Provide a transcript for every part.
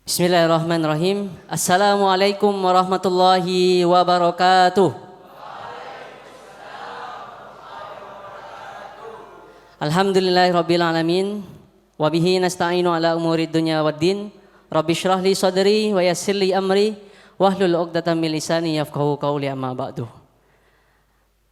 Bismillahirrahmanirrahim. Assalamualaikum warahmatullahi wabarakatuh. Alhamdulillahirabbil alamin wa bihi nasta'inu ala umuri dunya waddin. Rabbi shrah li sadri wa yassir li amri wahlul 'uqdatam min lisani yafqahu qawli amma ba'du.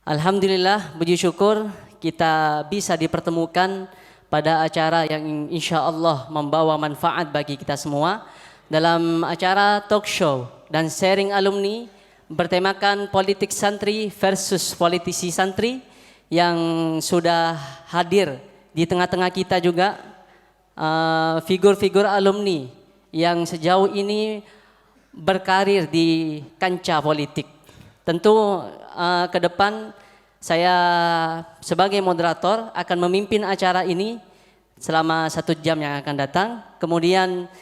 Alhamdulillah, puji syukur kita bisa dipertemukan pada acara yang insyaallah membawa manfaat bagi kita semua. Dalam acara talk show dan sharing alumni bertemakan politik santri versus politisi santri yang sudah hadir di tengah-tengah kita juga figur-figur alumni yang sejauh ini berkarir di kancah politik. Tentu ke depan saya sebagai moderator akan memimpin acara ini selama 1 jam yang akan datang. Kemudian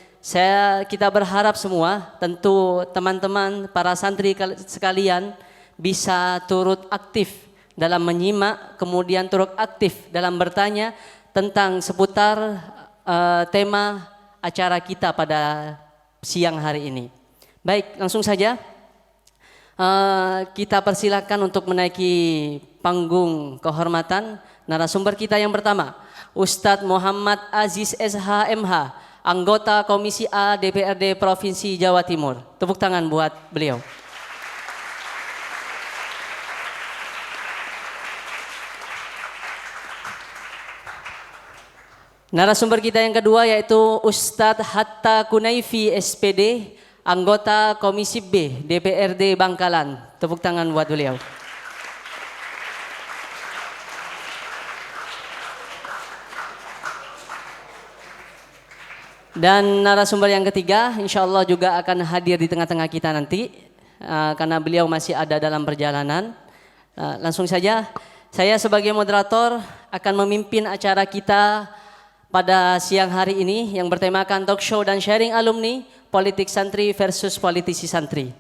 kita berharap semua, tentu teman-teman para santri sekalian bisa turut aktif dalam menyimak, kemudian turut aktif dalam bertanya tentang seputar tema acara kita pada siang hari ini. Baik, langsung saja kita persilakan untuk menaiki panggung kehormatan narasumber kita yang pertama, Ustadz Muhammad Aziz SH MH, anggota Komisi A DPRD Provinsi Jawa Timur. Tepuk tangan buat beliau. Narasumber kita yang kedua yaitu Ustadz Hatta Kunaifi SPD, anggota Komisi B DPRD Bangkalan. Tepuk tangan buat beliau. Dan narasumber yang ketiga insya Allah juga akan hadir di tengah-tengah kita nanti karena beliau masih ada dalam perjalanan. Langsung saja saya sebagai moderator akan memimpin acara kita pada siang hari ini yang bertemakan talk show dan sharing alumni politik santri versus politisi santri.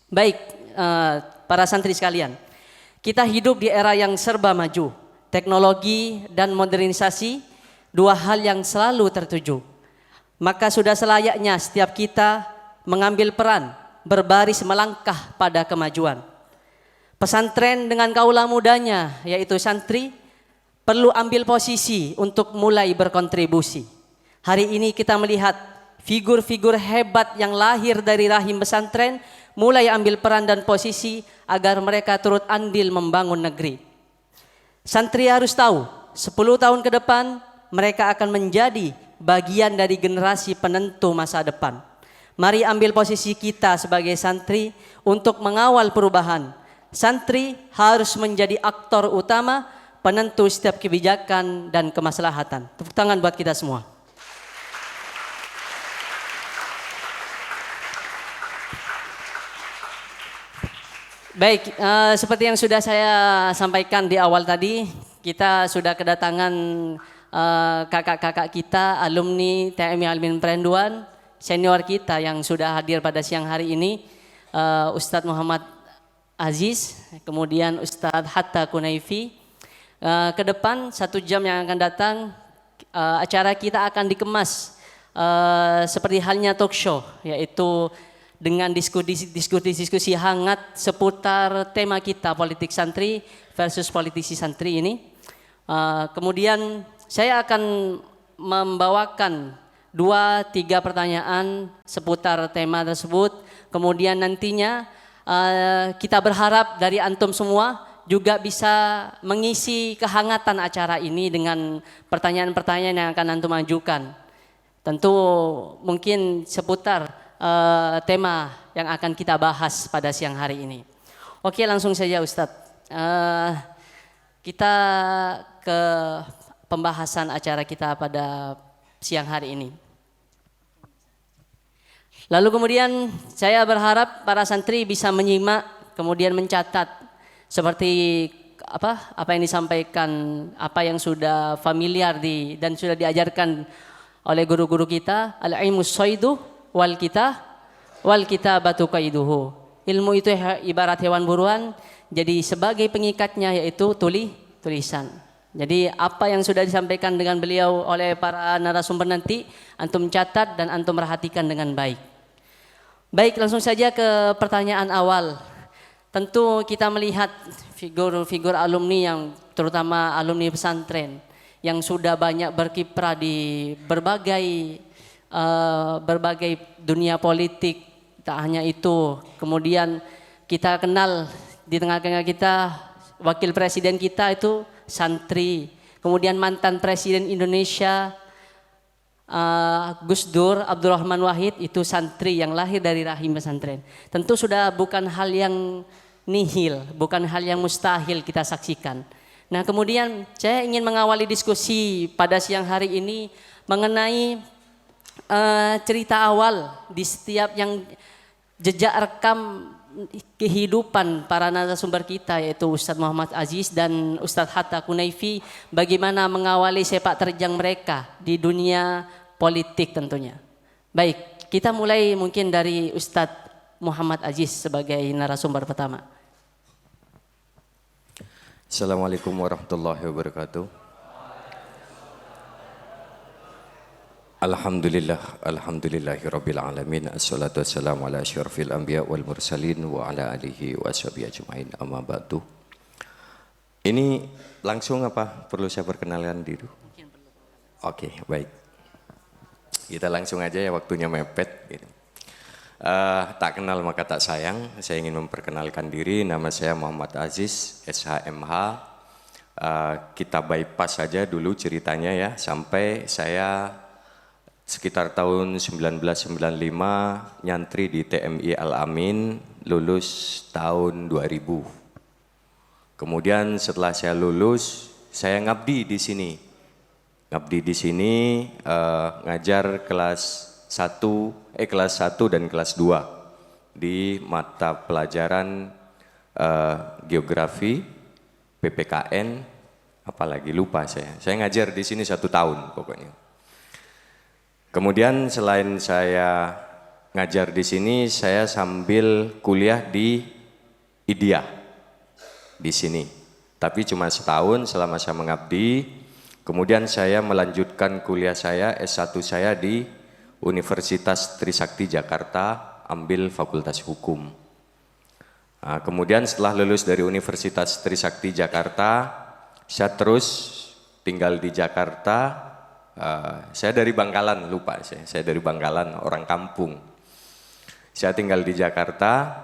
Baik, para santri sekalian, kita hidup di era yang serba maju. Teknologi dan modernisasi dua hal yang selalu tertuju. Maka sudah selayaknya setiap kita mengambil peran berbaris melangkah pada kemajuan. Pesantren dengan kaula mudanya yaitu santri perlu ambil posisi untuk mulai berkontribusi. Hari ini kita melihat figur-figur hebat yang lahir dari rahim pesantren mulai ambil peran dan posisi agar mereka turut andil membangun negeri. Santri harus tahu 10 tahun ke depan mereka akan menjadi bagian dari generasi penentu masa depan. Mari ambil posisi kita sebagai santri untuk mengawal perubahan. Santri harus menjadi aktor utama penentu setiap kebijakan dan kemaslahatan. Tepuk tangan buat kita semua. Baik, seperti yang sudah saya sampaikan di awal tadi, kita sudah kedatangan kakak-kakak kita, alumni TMI Al-Min Perenduan, senior kita yang sudah hadir pada siang hari ini, Ustadz Muhammad Aziz, kemudian Ustadz Hatta Kunaifi. Ke depan 1 jam yang akan datang, acara kita akan dikemas seperti halnya talk show, yaitu dengan diskusi hangat seputar tema kita politik santri versus politisi santri ini. Kemudian saya akan membawakan 2-3 pertanyaan seputar tema tersebut. Kemudian nantinya kita berharap dari antum semua juga bisa mengisi kehangatan acara ini dengan pertanyaan-pertanyaan yang akan antum ajukan. Tentu mungkin seputar tema yang akan kita bahas pada siang hari ini. Oke, langsung saja Ustadz. Kita ke pembahasan acara kita pada siang hari ini. Lalu kemudian saya berharap para santri bisa menyimak kemudian mencatat seperti apa yang disampaikan, apa yang sudah familiar dan sudah diajarkan oleh guru-guru kita. Al-ilmu shaidu wal kitabatu qaiduhu. Ilmu itu ibarat hewan buruan, jadi sebagai pengikatnya yaitu tulisan. Jadi apa yang sudah disampaikan dengan beliau oleh para narasumber nanti, antum catat dan antum perhatikan dengan baik. Baik, langsung saja ke pertanyaan awal. Tentu kita melihat figur-figur alumni yang terutama alumni pesantren yang sudah banyak berkiprah di berbagai dunia politik. Tak hanya itu, kemudian kita kenal di tengah-tengah kita wakil presiden kita itu santri, kemudian mantan presiden Indonesia Gus Dur Abdurrahman Wahid itu santri yang lahir dari rahim pesantren. Tentu sudah bukan hal yang nihil, bukan hal yang mustahil kita saksikan. Nah, kemudian saya ingin mengawali diskusi pada siang hari ini mengenai cerita awal di setiap yang jejak rekam kehidupan para narasumber kita, yaitu Ustadz Muhammad Aziz dan Ustadz Hatta Kunaifi, bagaimana mengawali sepak terjang mereka di dunia politik tentunya. Baik, kita mulai mungkin dari Ustadz Muhammad Aziz sebagai narasumber pertama. Assalamualaikum warahmatullahi wabarakatuh. Alhamdulillahirabbil alamin. Assalatu wassalamu ala asyrafil anbiya wal mursalin wa ala alihi wa sahbihi ajmain. Amma ba'du. Ini langsung apa? Perlu saya perkenalkan diri? Oke, baik. Kita langsung aja ya, waktunya mepet gitu. Tak kenal maka tak sayang. Saya ingin memperkenalkan diri. Nama saya Muhammad Aziz, SHMH. Kita bypass saja dulu ceritanya ya, sampai saya sekitar tahun 1995 nyantri di TMI Al-Amin, lulus tahun 2000. Kemudian setelah saya lulus, saya ngabdi di sini. Ngabdi di sini ngajar kelas 1 dan kelas 2 di mata pelajaran geografi, PPKN, apalagi lupa saya. Saya ngajar di sini 1 tahun pokoknya. Kemudian selain saya ngajar di sini, saya sambil kuliah di IDIA di sini. Tapi cuma setahun selama saya mengabdi. Kemudian saya melanjutkan kuliah saya S1 saya di Universitas Trisakti Jakarta, ambil Fakultas Hukum. Nah, kemudian setelah lulus dari Universitas Trisakti Jakarta, saya terus tinggal di Jakarta. Saya dari Bangkalan, lupa saya dari Bangkalan, orang kampung. Saya tinggal di Jakarta.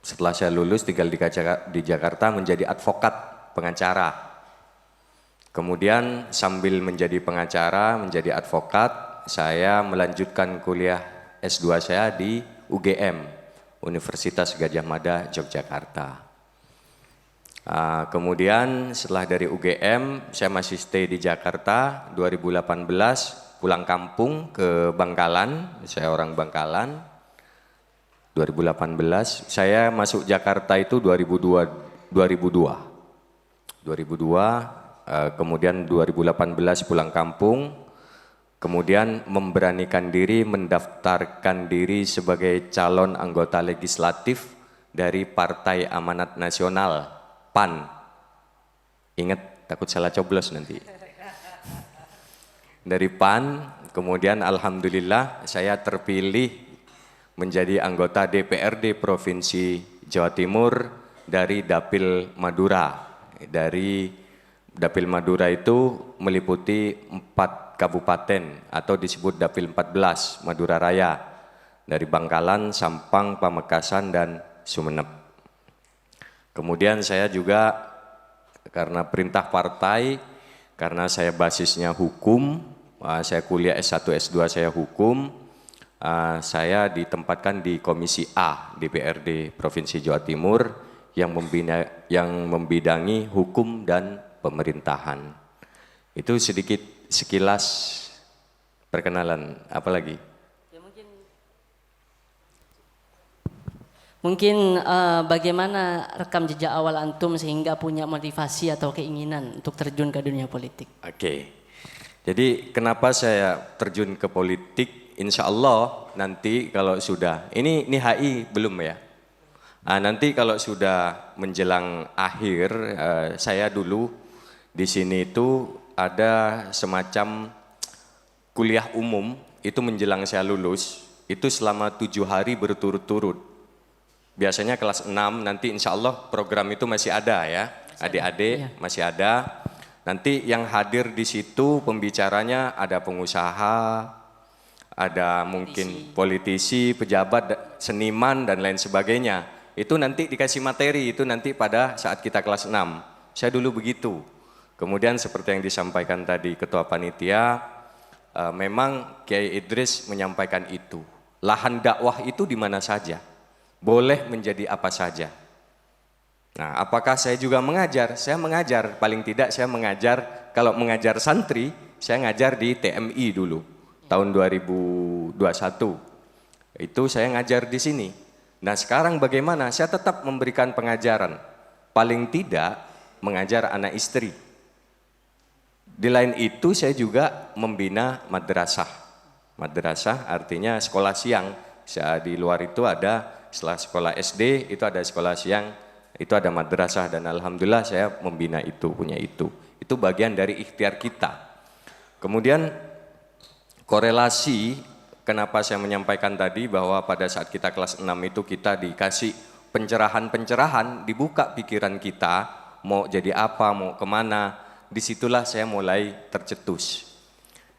Setelah saya lulus tinggal di Jakarta menjadi advokat pengacara. Kemudian sambil menjadi pengacara, menjadi advokat, saya melanjutkan kuliah S2 saya di UGM, Universitas Gadjah Mada, Yogyakarta. Kemudian setelah dari UGM, saya masih stay di Jakarta. 2018 pulang kampung ke Bangkalan, saya orang Bangkalan. 2018, saya masuk Jakarta itu 2002. Kemudian 2018 pulang kampung, kemudian memberanikan diri mendaftarkan diri sebagai calon anggota legislatif dari Partai Amanat Nasional, PAN. Ingat, takut salah coblos nanti. Dari PAN, kemudian alhamdulillah saya terpilih menjadi anggota DPRD Provinsi Jawa Timur dari Dapil Madura. Dari Dapil Madura itu meliputi 4 kabupaten atau disebut Dapil 14 Madura Raya, dari Bangkalan, Sampang, Pamekasan, dan Sumeneb. Kemudian saya juga karena perintah partai, karena saya basisnya hukum, saya kuliah S1, S2 saya hukum, saya ditempatkan di Komisi A DPRD Provinsi Jawa Timur yang membidangi hukum dan pemerintahan. Itu sedikit sekilas perkenalan, apalagi? Mungkin bagaimana rekam jejak awal antum sehingga punya motivasi atau keinginan untuk terjun ke dunia politik? Oke, jadi kenapa saya terjun ke politik? Insya Allah nanti kalau sudah, ini HI belum ya? Nanti kalau sudah menjelang akhir, saya dulu di sini itu ada semacam kuliah umum, itu menjelang saya lulus, itu selama 7 hari berturut-turut. Biasanya kelas 6, nanti insya Allah program itu masih ada ya, adik-adik masih ada. Nanti yang hadir di situ pembicaranya ada pengusaha, ada mungkin politisi, pejabat, seniman dan lain sebagainya. Itu nanti dikasih materi, itu nanti pada saat kita kelas 6. Saya dulu begitu. Kemudian seperti yang disampaikan tadi Ketua Panitia, memang Kiai Idris menyampaikan itu. Lahan dakwah itu di mana saja, boleh menjadi apa saja. Nah, apakah saya juga mengajar? Saya mengajar, paling tidak saya mengajar, kalau mengajar santri, saya ngajar di TMI dulu, tahun 2021. Itu saya ngajar di sini. Nah sekarang bagaimana? Saya tetap memberikan pengajaran, paling tidak mengajar anak istri. Di lain itu saya juga membina madrasah. Madrasah artinya sekolah siang. Di luar itu ada setelah sekolah SD, itu ada sekolah siang, itu ada madrasah dan alhamdulillah saya membina itu, punya itu. Itu bagian dari ikhtiar kita. Kemudian korelasi kenapa saya menyampaikan tadi bahwa pada saat kita kelas 6 itu kita dikasih pencerahan-pencerahan, dibuka pikiran kita, mau jadi apa, mau kemana, disitulah saya mulai tercetus.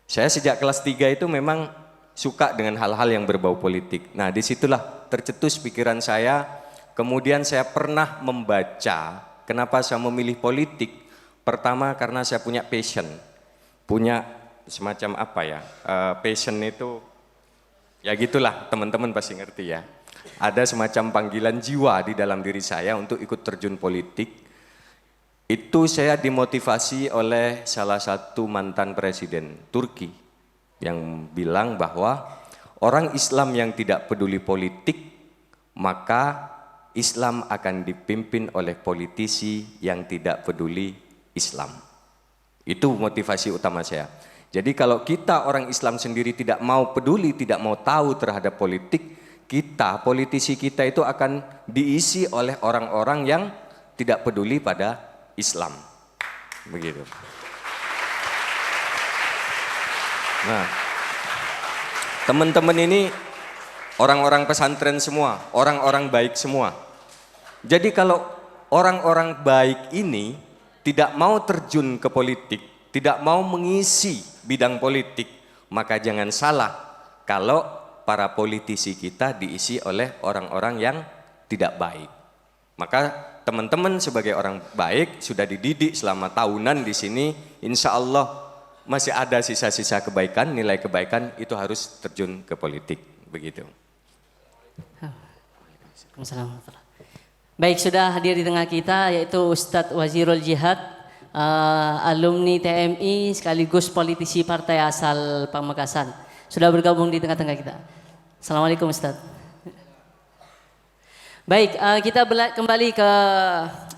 Saya sejak kelas 3 itu memang suka dengan hal-hal yang berbau politik. Nah disitulah tercetus pikiran saya, kemudian saya pernah membaca, kenapa saya memilih politik, pertama karena saya punya passion, punya semacam apa ya, passion itu, ya gitulah teman-teman pasti ngerti ya. Ada semacam panggilan jiwa di dalam diri saya untuk ikut terjun politik. Itu saya dimotivasi oleh salah satu mantan presiden Turki yang bilang bahwa orang Islam yang tidak peduli politik, maka Islam akan dipimpin oleh politisi yang tidak peduli Islam. Itu motivasi utama saya. Jadi kalau kita orang Islam sendiri tidak mau peduli, tidak mau tahu terhadap politik, kita, politisi kita itu akan diisi oleh orang-orang yang tidak peduli pada Islam. Begitu. Nah, teman-teman ini orang-orang pesantren semua, orang-orang baik semua. Jadi kalau orang-orang baik ini tidak mau terjun ke politik, tidak mau mengisi bidang politik, maka jangan salah kalau para politisi kita diisi oleh orang-orang yang tidak baik. Maka teman-teman sebagai orang baik sudah dididik selama tahunan di sini, insya Allah masih ada sisa-sisa kebaikan, nilai kebaikan, itu harus terjun ke politik, begitu. Baik, sudah hadir di tengah kita yaitu Ustadz Wazirul Jihad, alumni TMI sekaligus politisi partai asal Pamekasan, sudah bergabung di tengah-tengah kita. Assalamualaikum Ustadz. Baik, kita kembali ke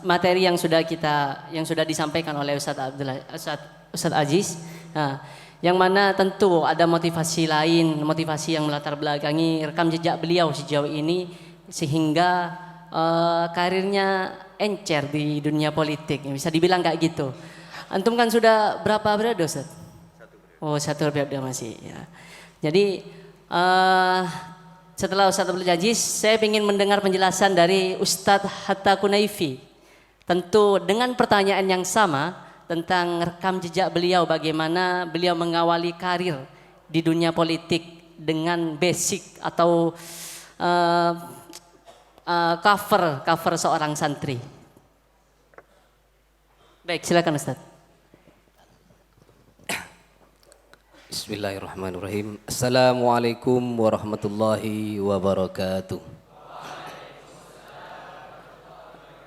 materi yang sudah disampaikan oleh Ustadz Aziz. Nah, yang mana tentu ada motivasi lain, motivasi yang melatar belakangi rekam jejak beliau sejauh ini sehingga karirnya encer di dunia politik, bisa dibilang kayak gitu. Antum kan sudah berapa periode Ustaz? Oh, 1 periode masih ya. Jadi setelah Ustaz Abdul Aziz, saya ingin mendengar penjelasan dari Ustadz Hatta Kunaifi. Tentu dengan pertanyaan yang sama tentang rekam jejak beliau, bagaimana beliau mengawali karir di dunia politik dengan basic atau cover seorang santri. Baik, silakan Ustaz. Bismillahirrahmanirrahim. Assalamualaikum warahmatullahi wabarakatuh.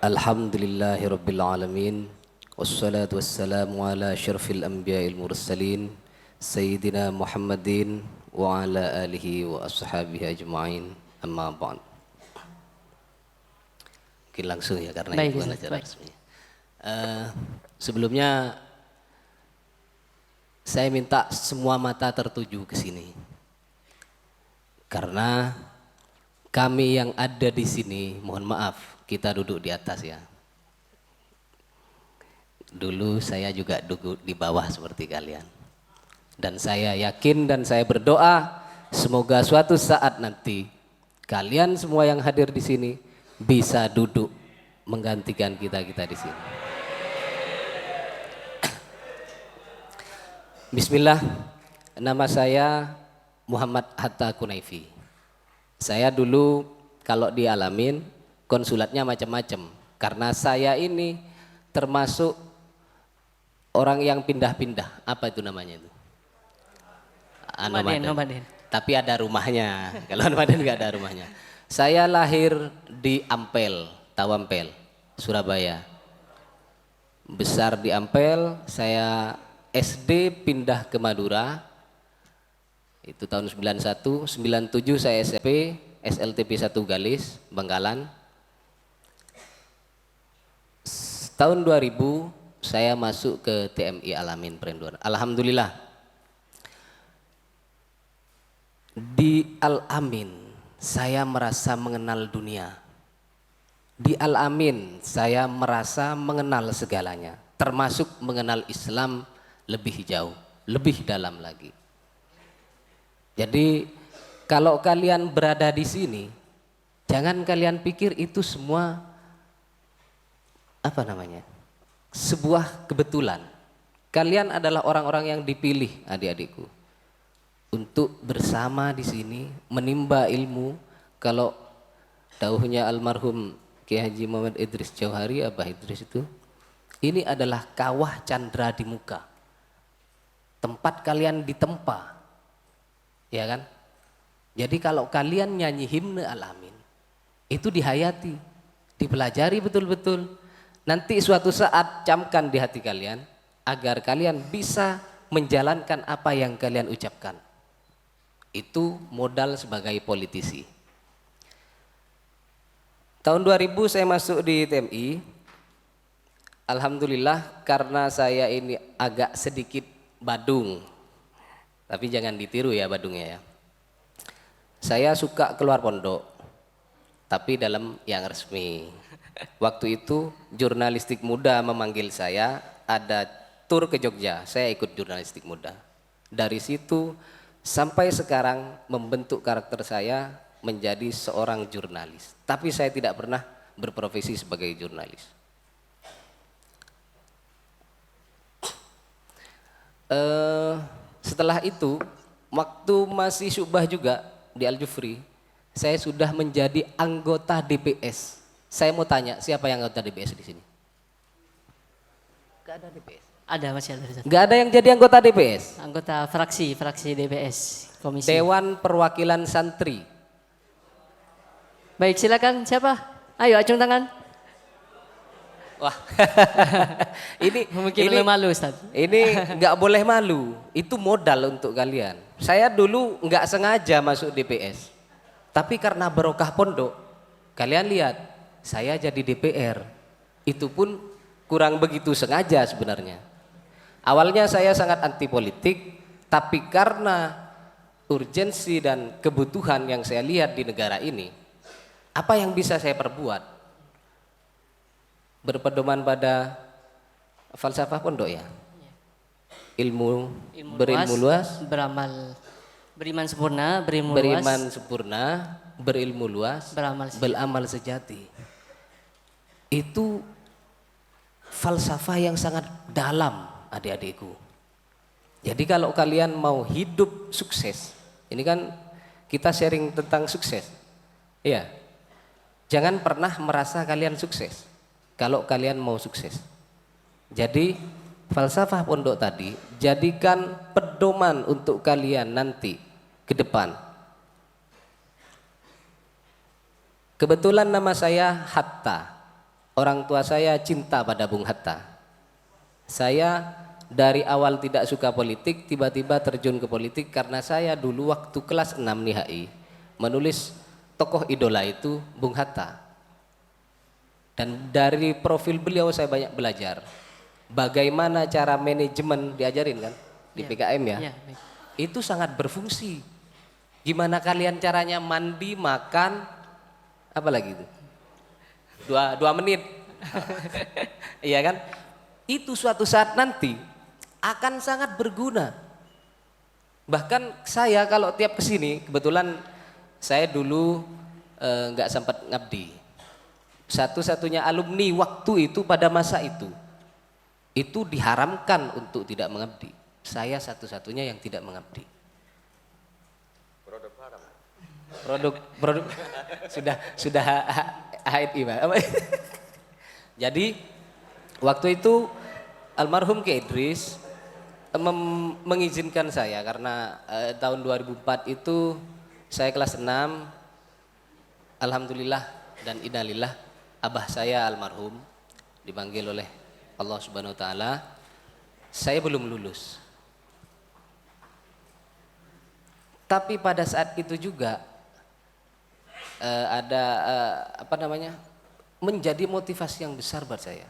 Alhamdulillahirabbil alamin. Wassalatu wassalamu ala asyrafil anbiya'il mursalin sayyidina Muhammadin wa ala alihi wa ashabihi ajma'in. Amma ba'd. Mungkin langsung ya karena baik, itu bukan acara resmi. Sebelumnya saya minta semua mata tertuju ke sini. Karena Kami yang ada di sini, mohon maaf, kita duduk di atas ya. Dulu saya juga duduk di bawah seperti kalian. Dan saya yakin dan saya berdoa semoga suatu saat nanti kalian semua yang hadir di sini bisa duduk menggantikan kita-kita di sini. Bismillah, nama saya Muhammad Hatta Kunaifi. Saya dulu kalau di Al-Amin konsulatnya macam-macam karena saya ini termasuk orang yang pindah-pindah. Apa itu namanya itu? Nomaden. Tapi ada rumahnya. Kalau nomaden nggak ada rumahnya. Saya lahir di Ampel, tahu Ampel, Surabaya. Besar di Ampel, saya SD pindah ke Madura. Itu tahun 91, 97 saya SMP, SLTP 1 Galis, Bangkalan. Tahun 2000 saya masuk ke TMI Al-Amin Perenduan. Alhamdulillah. Di Al-Amin saya merasa mengenal dunia. Di Al-Amin saya merasa mengenal segalanya, termasuk mengenal Islam lebih jauh, lebih dalam lagi. Jadi kalau kalian berada di sini, jangan kalian pikir itu semua sebuah kebetulan. Kalian adalah orang-orang yang dipilih, adik-adikku, untuk bersama di sini menimba ilmu. Kalau dawuhnya almarhum Kiai Haji Muhammad Idris Jauhari, Abah Idris itu, ini adalah kawah candra di muka. Tempat kalian ditempa. Ya kan? Jadi kalau kalian nyanyi himne Al-Amin, itu dihayati, dipelajari betul-betul. Nanti suatu saat camkan di hati kalian agar kalian bisa menjalankan apa yang kalian ucapkan. Itu modal sebagai politisi. Tahun 2000 saya masuk di TMI. Alhamdulillah karena saya ini agak sedikit badung. Tapi jangan ditiru ya badungnya ya. Saya suka keluar pondok, tapi dalam yang resmi. Waktu itu jurnalistik muda memanggil saya, ada tur ke Jogja, saya ikut jurnalistik muda. Dari situ sampai sekarang membentuk karakter saya menjadi seorang jurnalis. Tapi saya tidak pernah berprofesi sebagai jurnalis. Setelah itu, waktu masih syubah juga di Al-Jufri, saya sudah menjadi anggota DPS. Saya mau tanya, siapa yang anggota DPS di sini? Gak ada DPS. Ada, masih ada. Gak ada yang jadi anggota DPS. Anggota fraksi DPS, komisi. Dewan Perwakilan Santri. Baik, silakan. Siapa? Ayo acung tangan. Wah, Mungkin lu malu, Ustaz. Ini nggak boleh malu. Itu modal untuk kalian. Saya dulu nggak sengaja masuk DPS, tapi karena barokah pondok, kalian lihat, saya jadi DPR. Itu pun kurang begitu sengaja sebenarnya. Awalnya saya sangat anti politik, tapi karena urgensi dan kebutuhan yang saya lihat di negara ini, apa yang bisa saya perbuat? Berpedoman pada falsafah pondok ya. Ilmu berilmu luas, beriman sempurna, berilmu beriman luas, sempurna, berilmu luas, beramal sejati. Itu falsafah yang sangat dalam, adik-adikku. Jadi kalau kalian mau hidup sukses, ini kan kita sharing tentang sukses. Iya. Jangan pernah merasa kalian sukses kalau kalian mau sukses. Jadi falsafah pondok tadi jadikan pedoman untuk kalian nanti ke depan. Kebetulan nama saya Hatta. Orang tua saya cinta pada Bung Hatta. Saya dari awal tidak suka politik, tiba-tiba terjun ke politik karena saya dulu waktu kelas 6 nih HI menulis tokoh idola itu Bung Hatta. Dan dari profil beliau saya banyak belajar bagaimana cara manajemen, diajarin kan di PKM ya. Itu sangat berfungsi. Gimana kalian caranya mandi, makan, Apa lagi itu? Dua menit. Iya kan? Itu suatu saat nanti akan sangat berguna. Bahkan saya kalau tiap kesini, kebetulan saya dulu nggak sempat ngabdi. Satu-satunya alumni waktu itu pada masa itu diharamkan untuk tidak mengabdi. Saya satu-satunya yang tidak mengabdi. Produk sudah HMI Pak. Jadi waktu itu almarhum Ki Idris mengizinkan saya karena tahun 2004 itu saya kelas 6. Alhamdulillah dan innalillah abah saya almarhum dipanggil oleh Allah Subhanahu wa taala. Saya belum lulus. Tapi pada saat itu juga ada menjadi motivasi yang besar buat saya.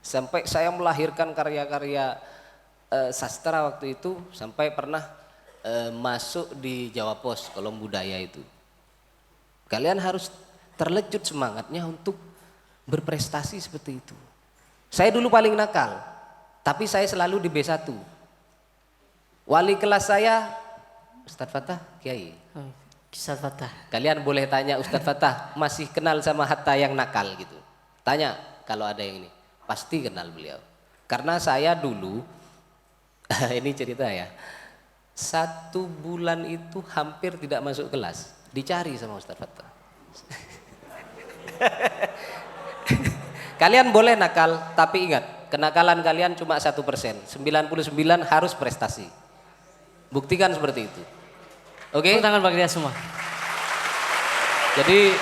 Sampai saya melahirkan karya-karya sastra waktu itu, sampai pernah masuk di Jawa Pos kolom budaya itu. Kalian harus terlejut semangatnya untuk berprestasi seperti itu. Saya dulu paling nakal, tapi saya selalu di B1. Wali kelas saya Ustadz Fatah Kiai. Ustadz Fatah. Kalian boleh tanya Ustadz Fatah masih kenal sama Hatta yang nakal gitu. Tanya kalau ada yang ini, pasti kenal beliau. Karena saya dulu, ini cerita ya, 1 bulan itu hampir tidak masuk kelas, dicari sama Ustadz Fatah. Kalian boleh nakal, tapi ingat, kenakalan kalian cuma 1%, 99 harus prestasi. Buktikan seperti itu. Oke? Tepuk tangan bagi dia semua. Jadi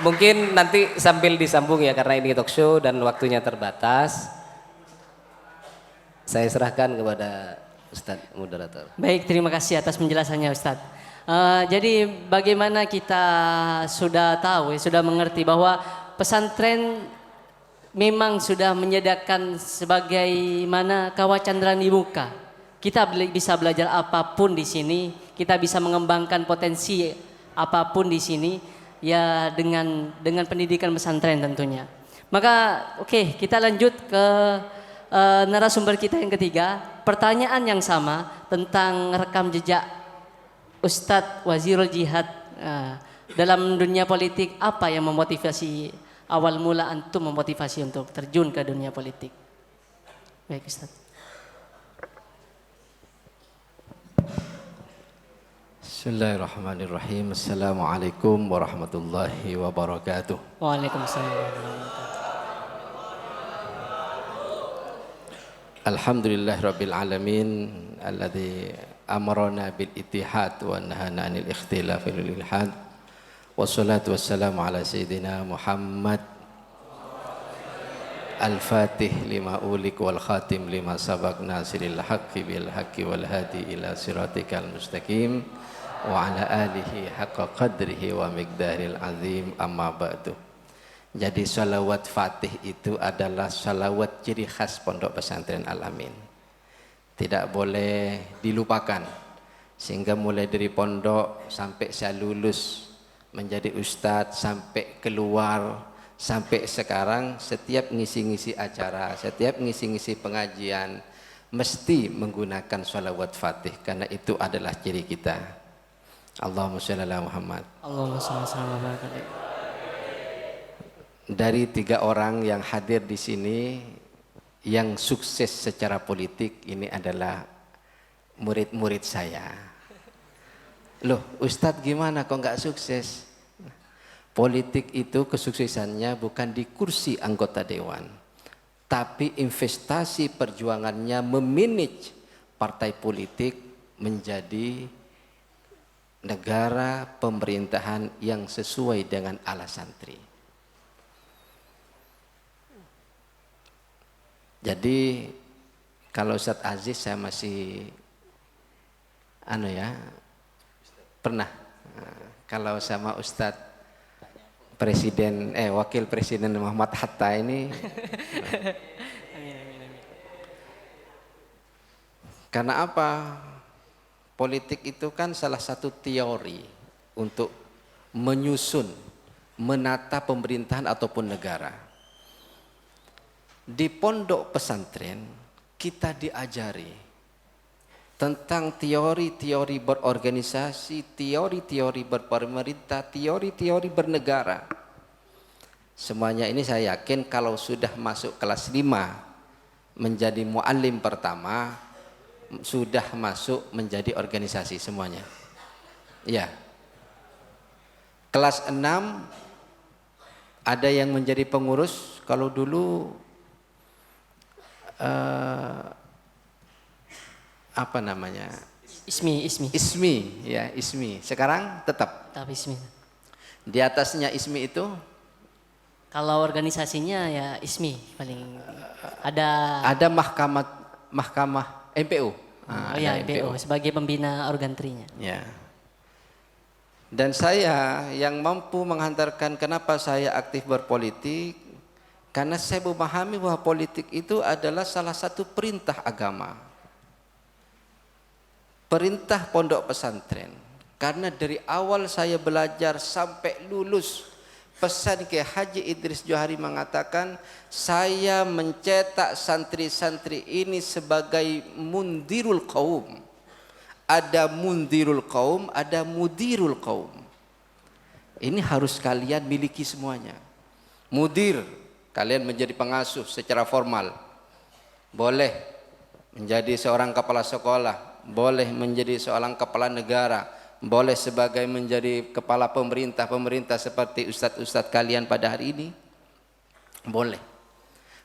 mungkin nanti sambil disambung ya karena ini talk show dan waktunya terbatas. Saya serahkan kepada Ustadz moderator. Baik, terima kasih atas penjelasannya Ustadz. Jadi bagaimana kita sudah tahu, sudah mengerti bahwa pesantren memang sudah menyediakan sebagaimana kawah candra di muka. Kita bisa belajar apapun di sini, kita bisa mengembangkan potensi apapun di sini ya dengan pendidikan pesantren tentunya. Maka oke, kita lanjut ke narasumber kita yang ketiga. Pertanyaan yang sama tentang rekam jejak Ustadz Wazirul Jihad dalam dunia politik, apa yang memotivasi awal mula antum memotivasi untuk terjun ke dunia politik? Baik Ustadz. Bismillahirrahmanirrahim. Assalamualaikum warahmatullahi wabarakatuh. Waalaikumsalam warahmatullahi wabarakatuh. Alhamdulillahirabbil alamin alladzi amarna bil ittihad wa nahana 'anil ikhtilaf fil ilhad. Wassalatu wassalamu ala sayyidina Muhammad al-fatih lima ulik wal khatim lima sabaq nasiril haqqi bil haqqi wal hadi ila siratikal mustaqim wa ala alihi haqqa qadrihi wa miqdaril azim, amma ba'du. Jadi salawat fatih itu adalah salawat ciri khas Pondok Pesantren Al-Amin. Tidak boleh dilupakan. Sehingga mulai dari pondok sampai saya lulus menjadi ustadz, sampai keluar, sampai sekarang setiap ngisi-ngisi acara, setiap ngisi-ngisi pengajian mesti menggunakan salawat fatih karena itu adalah ciri kita. Allahumma sholli ala Muhammad. Allahumma sholli ala Muhammad. Dari 3 orang yang hadir di sini yang sukses secara politik ini adalah murid-murid saya. Loh, Ustadz gimana kok nggak sukses? Politik itu kesuksesannya bukan di kursi anggota dewan, tapi investasi perjuangannya memanage partai politik menjadi negara pemerintahan yang sesuai dengan ala santri. Jadi kalau Ustadz Aziz saya masih pernah. Kalau sama Ustadz Wakil Presiden Muhammad Hatta ini karena apa? politik itu kan salah satu teori untuk menyusun, menata pemerintahan ataupun negara. Di pondok pesantren kita diajari tentang teori-teori berorganisasi, teori-teori berpemerintah, teori-teori bernegara. Semuanya ini saya yakin kalau sudah masuk kelas 5 menjadi muallim pertama, sudah masuk menjadi organisasi semuanya. Ya. Kelas 6 ada yang menjadi pengurus. Kalau dulu apa namanya? Ismi. Ismi, ya Ismi. Sekarang tetap. Tapi Ismi. Di atasnya Ismi itu Kalau organisasinya ya ISMI paling ada mahkamah MPO. oh ya MPO sebagai pembina organtrinya. Ya. Dan saya yang mampu menghantarkan kenapa saya aktif berpolitik karena saya memahami bahwa politik itu adalah salah satu perintah agama. Perintah pondok pesantren. Karena dari awal saya belajar sampai lulus, pesan Kiai Haji Idris Johari mengatakan, saya mencetak santri-santri ini sebagai mundirul qaum. Ada mundirul qaum, ada mudirul qaum. Ini harus kalian miliki semuanya. Mudir, kalian menjadi pengasuh secara formal. Boleh menjadi seorang kepala sekolah, boleh menjadi seorang kepala negara, boleh sebagai menjadi kepala pemerintah seperti ustadz-ustadz kalian pada hari ini. Boleh.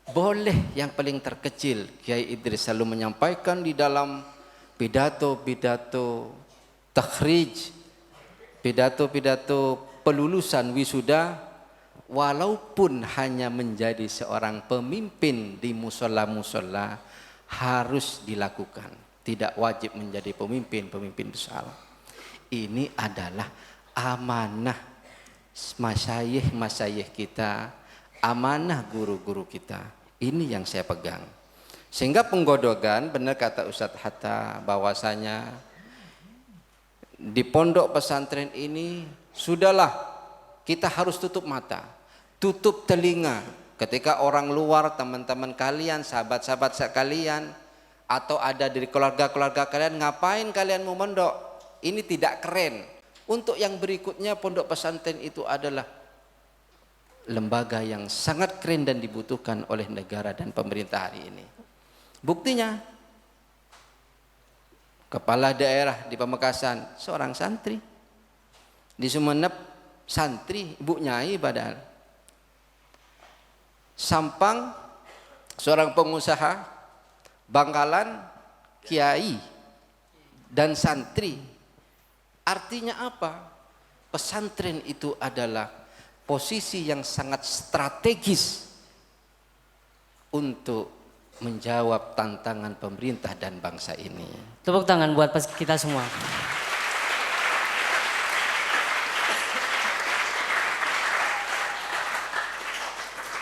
Boleh yang paling terkecil Kiai Idris selalu menyampaikan di dalam pidato-pidato takhrij, pidato-pidato pelulusan wisuda, walaupun hanya menjadi seorang pemimpin di musola-musola harus dilakukan. Tidak wajib menjadi pemimpin besar. Ini adalah amanah masyayikh kita, amanah guru-guru kita. Ini yang saya pegang. Sehingga penggodogan, benar kata Ustadz Hatta, bahwasanya di pondok pesantren ini sudahlah kita harus tutup mata, tutup telinga. Ketika orang luar, teman-teman kalian, sahabat-sahabat sekalian, atau ada dari keluarga-keluarga kalian, ngapain kalian mau mondok? Ini tidak keren. Untuk yang berikutnya, pondok pesantren itu adalah lembaga yang sangat keren dan dibutuhkan oleh negara dan pemerintah hari ini. Buktinya, kepala daerah di Pamekasan seorang santri, di Sumeneb santri, ibu nyai padahal. Sampang seorang pengusaha, Bangkalan kiai dan santri. Artinya apa? Pesantren itu adalah posisi yang sangat strategis untuk menjawab tantangan pemerintah dan bangsa ini. Tepuk tangan buat kita semua.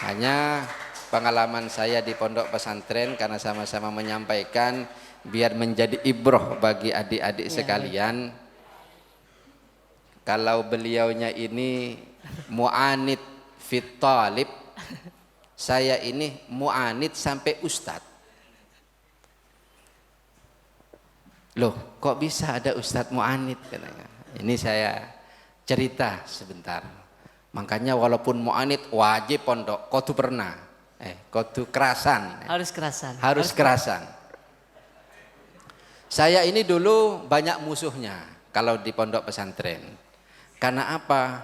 Hanya pengalaman saya di pondok pesantren karena sama-sama menyampaikan biar menjadi ibroh bagi adik-adik sekalian. Kalau beliaunya ini mu'anid fit talib, saya ini mu'anid sampai ustadz. Loh, kok bisa ada ustadz mu'anid katanya. Ini saya cerita sebentar. Makanya walaupun mu'anid wajib pondok, kudu pernah. Kudu kerasan. Harus kerasan. Saya ini dulu banyak musuhnya kalau di pondok pesantren. Karena apa?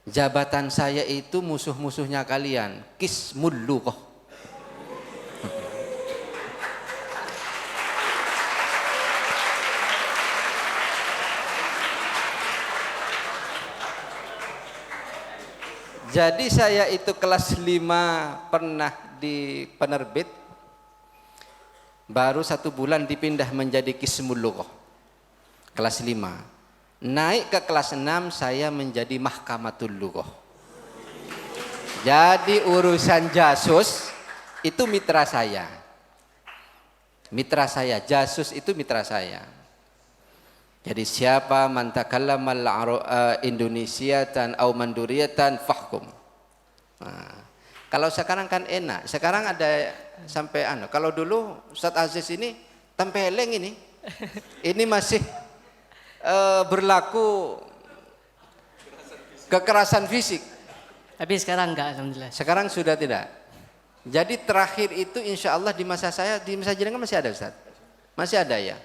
Jabatan saya itu musuh-musuhnya kalian. Kismul lughah. Jadi saya itu kelas 5 pernah di penerbit, baru 1 bulan dipindah menjadi Kismul lughah. Kelas 5. Naik ke kelas 6 saya menjadi Mahkamatul lughah. Jadi urusan jasus itu mitra saya. Mitra saya, jasus itu mitra saya. Jadi siapa man takallama Indonesiatan atau Manduriatan fahkum. Nah, kalau sekarang kan enak. Sekarang ada sampai kalau dulu Ustaz Aziz ini tempeleng ini. Ini masih berlaku kekerasan fisik. Tapi sekarang enggak, alhamdulillah. Sekarang sudah tidak. Jadi terakhir itu insya Allah di masa saya, di masa jenengan masih ada Ustaz? Masih ada ya?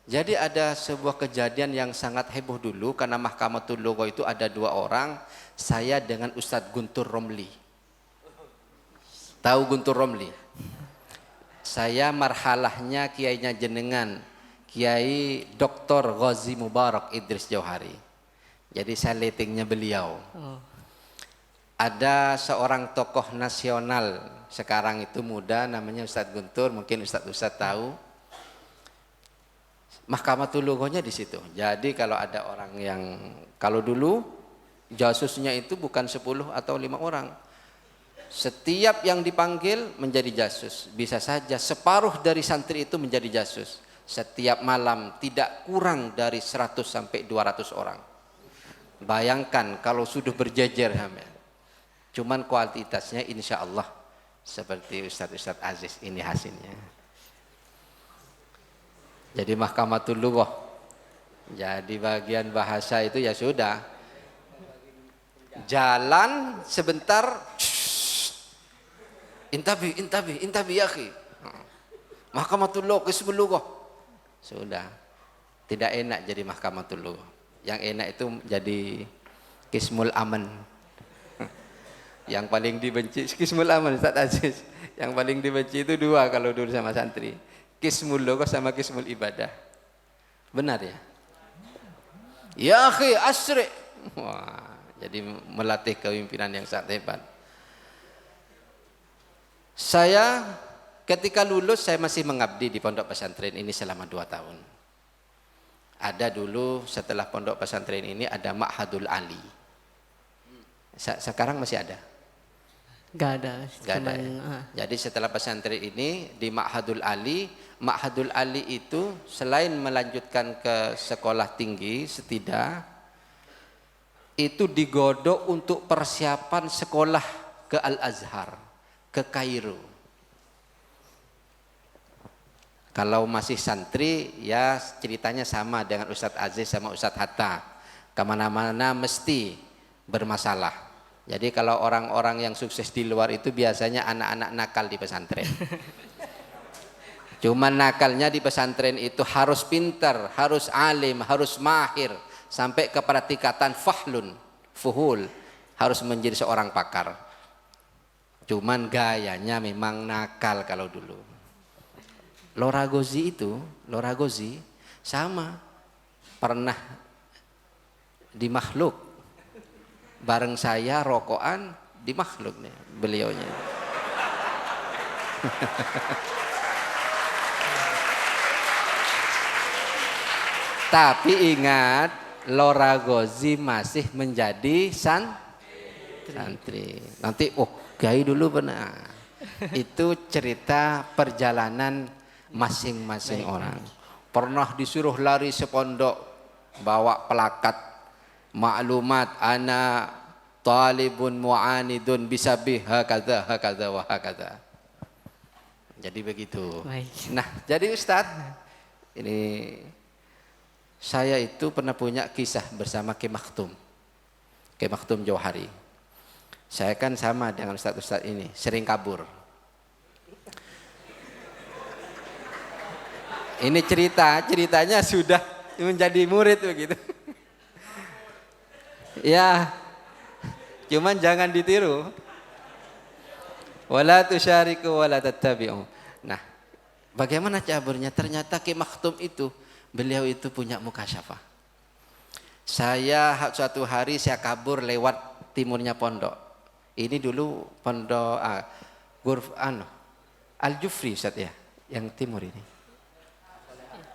Jadi ada sebuah kejadian yang sangat heboh dulu karena Mahkamatul Lugha itu ada 2 orang, saya dengan Ustadz Guntur Romli. Tahu Guntur Romli? Saya marhalahnya kiainya jenengan, Kiai Dr. Ghazi Mubarak Idris Jauhari. Jadi saya letingnya beliau. Ada seorang tokoh nasional sekarang itu muda namanya Ustadz Guntur, mungkin Ustadz tahu. Mahkamatul Lughahnya di situ. Jadi kalau ada orang yang, kalau dulu jasusnya itu bukan 10 atau 5 orang. Setiap yang dipanggil menjadi jasus. Bisa saja separuh dari santri itu menjadi jasus. Setiap malam tidak kurang dari 100 sampai 200 orang. Bayangkan kalau sudah berjejer. Cuman kualitasnya insya Allah seperti Ustadz Aziz ini hasilnya. Jadi Mahkamatul Lughah. Jadi bagian bahasa itu ya sudah. Jalan sebentar. Intabi ya akhi. Mahkamatul Lughah, Qismul Lughah. Sudah. Tidak enak jadi Mahkamatul Lughah. Yang enak itu jadi Qismul Aman. Yang paling dibenci Qismul Aman Ustaz Aziz. Yang paling dibenci itu 2 kalau dulu sama santri. Qismul Lughah sama Qismul Ibadah. Benar ya? Ya akhi asri. Wah, jadi melatih kepemimpinan yang sangat hebat. Saya ketika lulus saya masih mengabdi di pondok pesantren ini selama 2 tahun. Ada dulu setelah pondok pesantren ini ada Ma'hadul Ali. Sekarang masih ada? Enggak ada. Enggak ada. Jadi setelah pesantren ini di Ma'hadul Ali itu selain melanjutkan ke sekolah tinggi setidak itu digodok untuk persiapan sekolah ke Al-Azhar, ke Kairo. Kalau masih santri ya ceritanya sama dengan Ustadz Aziz sama Ustadz Hatta. Kemana-mana mesti bermasalah. Jadi kalau orang-orang yang sukses di luar itu biasanya anak-anak nakal di pesantren. Cuman nakalnya di pesantren itu harus pintar, harus alim, harus mahir. Sampai kepada tingkatan fuhul. Harus menjadi seorang pakar. Cuman gayanya memang nakal kalau dulu. Lora Gozi sama. Pernah di makhluk. Bareng saya rokokan di makhluk nih beliaunya. Tapi ingat Lora Gozi masih menjadi santri. Nanti Kiai dulu benar. Itu cerita perjalanan masing-masing orang. Pernah disuruh lari sepondok bawa plakat maklumat ana talibun mu'anidun bisabih hakadha wa hakadha. Jadi begitu. Baik. Nah, jadi Ustadz ini saya itu pernah punya kisah bersama Ki Maktum Jauhari. Saya kan sama dengan Ustadz ini, sering kabur. Ini ceritanya sudah menjadi murid begitu. Ya, cuman jangan ditiru. Wala tusyariku wala tattabi'u. Nah, bagaimana caburnya? Ternyata Ki Maktum itu beliau itu punya mukasyafah. Suatu hari saya kabur lewat timurnya pondok. Ini dulu pondok Al-Jufri Ustaz ya, yang timur ini.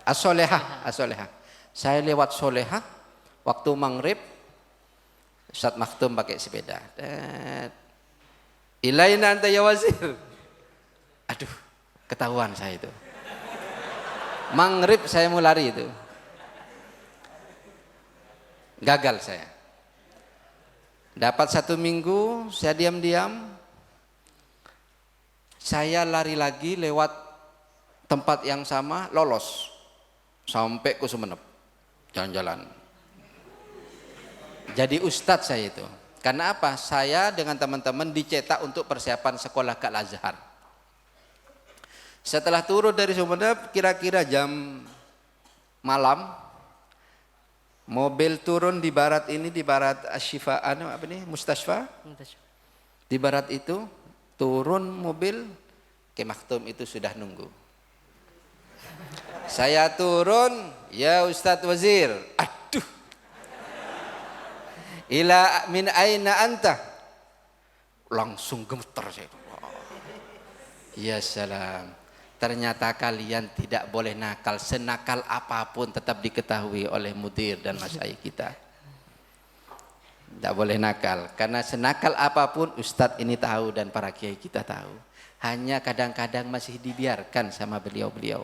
As-Solehah. Saya lewat Solehah waktu maghrib. Ustaz Maktum pakai sepeda. Ilaina anta ya wazir. Aduh, ketahuan saya itu. Maghrib saya mau lari itu. Gagal saya. Dapat 1 minggu, saya diam-diam. Saya lari lagi lewat tempat yang sama, lolos. Sampai ke Sumeneb, jalan-jalan. Jadi ustadz saya itu. Karena apa? Saya dengan teman-teman dicetak untuk persiapan sekolah ke Al-Azhar. Setelah turun dari Sumeneb, kira-kira jam malam, mobil turun di barat ini, di barat Asyifa, apa nih, Mustasfa. Di barat itu, turun mobil, Kiai Maktum itu sudah nunggu. Saya turun, ya Ustadz Wazir, aduh. Ila min aina anta? Langsung gemeter saya. Ya salam. Ternyata kalian tidak boleh nakal, senakal apapun tetap diketahui oleh mudir dan masyayikh kita. Tidak boleh nakal, karena senakal apapun ustadz ini tahu dan para kiai kita tahu. Hanya kadang-kadang masih dibiarkan sama beliau-beliau.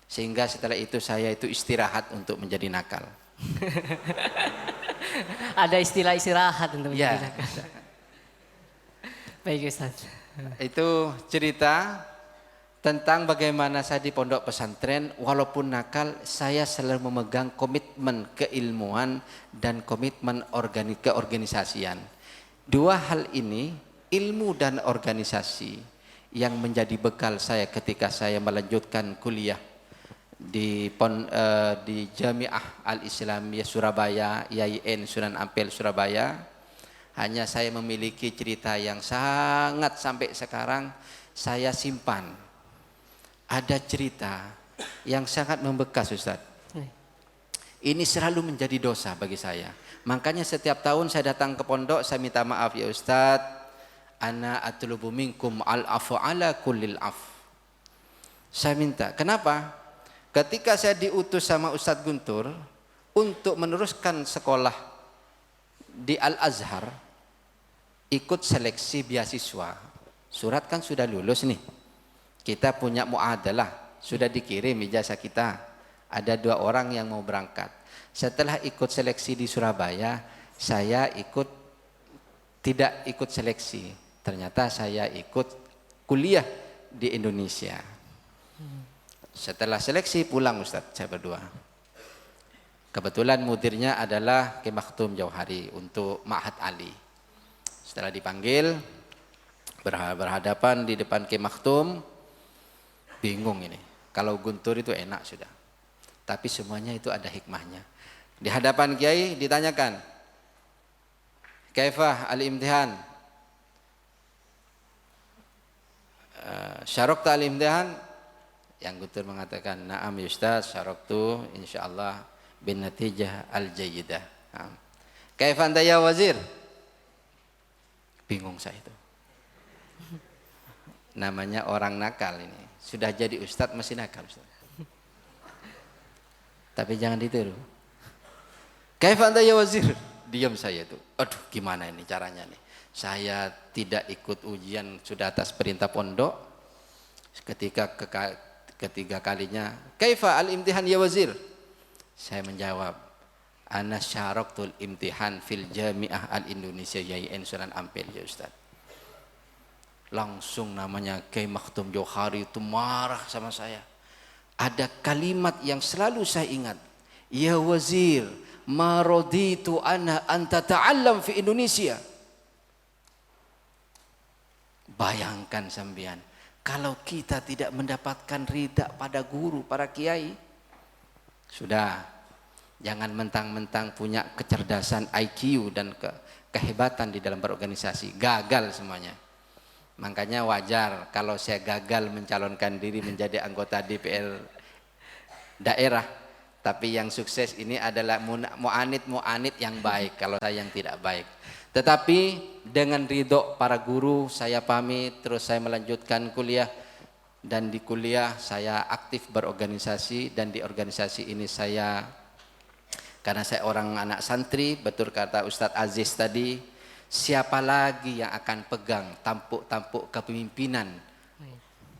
Sehingga setelah itu saya itu istirahat untuk menjadi nakal. Ada istilah istirahat untuk Ya. menjadi nakal. Baik Ustaz. Itu cerita tentang bagaimana saya di pondok pesantren, walaupun nakal, saya selalu memegang komitmen keilmuan dan komitmen keorganisasian. Dua hal ini, ilmu dan organisasi, yang menjadi bekal saya ketika saya melanjutkan kuliah di Jamiah Al-Islamiyah Surabaya, IAIN Sunan Ampel Surabaya. Hanya saya memiliki cerita yang sangat sampai sekarang saya simpan. Ada cerita yang sangat membekas Ustaz. Ini selalu menjadi dosa bagi saya. Makanya setiap tahun saya datang ke pondok, saya minta maaf ya Ustaz. Ana atlubu minkum al-afu ala kullil af. Saya minta. Kenapa? Ketika saya diutus sama Ustadz Guntur untuk meneruskan sekolah di Al-Azhar, ikut seleksi beasiswa. Surat kan sudah lulus nih. Kita punya muadalah, sudah dikirim ijazah kita. Ada 2 orang yang mau berangkat. Setelah ikut seleksi di Surabaya, saya tidak ikut seleksi. Ternyata saya ikut kuliah di Indonesia. Setelah seleksi pulang Ustadz, saya berdua. Kebetulan mudirnya adalah Kiai Maktum Jauhari untuk Ma'had Ali. Setelah dipanggil, berhadapan di depan Kiai Maktum, bingung ini. Kalau Guntur itu enak sudah. Tapi semuanya itu ada hikmahnya. Di hadapan Kiai ditanyakan, Kaifah al-imtihan? Syarokta al-imtihan? Yang Guntur mengatakan, na'am ya Ustaz, syaroktu insyaallah bin natijah al-jayyidah. Kaifah anta ya wazir? Bingung saya itu. Namanya orang nakal ini. Sudah jadi ustadz masih nakal Ustaz. Tapi jangan ditiru. Kaifah anta ya wazir? Diam saya itu. Aduh, gimana ini caranya nih? Saya tidak ikut ujian sudah atas perintah pondok. Ketiga kalinya, kaifah al-imtihan ya wazir? Saya menjawab, ana syaraktul imtihan fil Jamiah Al-Indonesia IAIN Sunan Ampel ya Ustaz. Langsung namanya Kiai Maktum Jauhari itu marah sama saya. Ada kalimat yang selalu saya ingat. Ya wazir, ma raditu ana anta ta'allam fi Indonesia. Bayangkan sampean, kalau kita tidak mendapatkan ridha pada guru, para kiai, sudah, jangan mentang-mentang punya kecerdasan IQ dan kehebatan di dalam berorganisasi, gagal semuanya. Makanya wajar kalau saya gagal mencalonkan diri menjadi anggota DPR daerah. Tapi yang sukses ini adalah mu'anid yang baik, kalau saya yang tidak baik. Tetapi dengan ridho para guru saya pamit, terus saya melanjutkan kuliah. Dan di kuliah saya aktif berorganisasi, dan di organisasi ini saya, karena saya orang anak santri, betul kata Ustadz Aziz tadi, siapa lagi yang akan pegang tampuk-tampuk kepemimpinan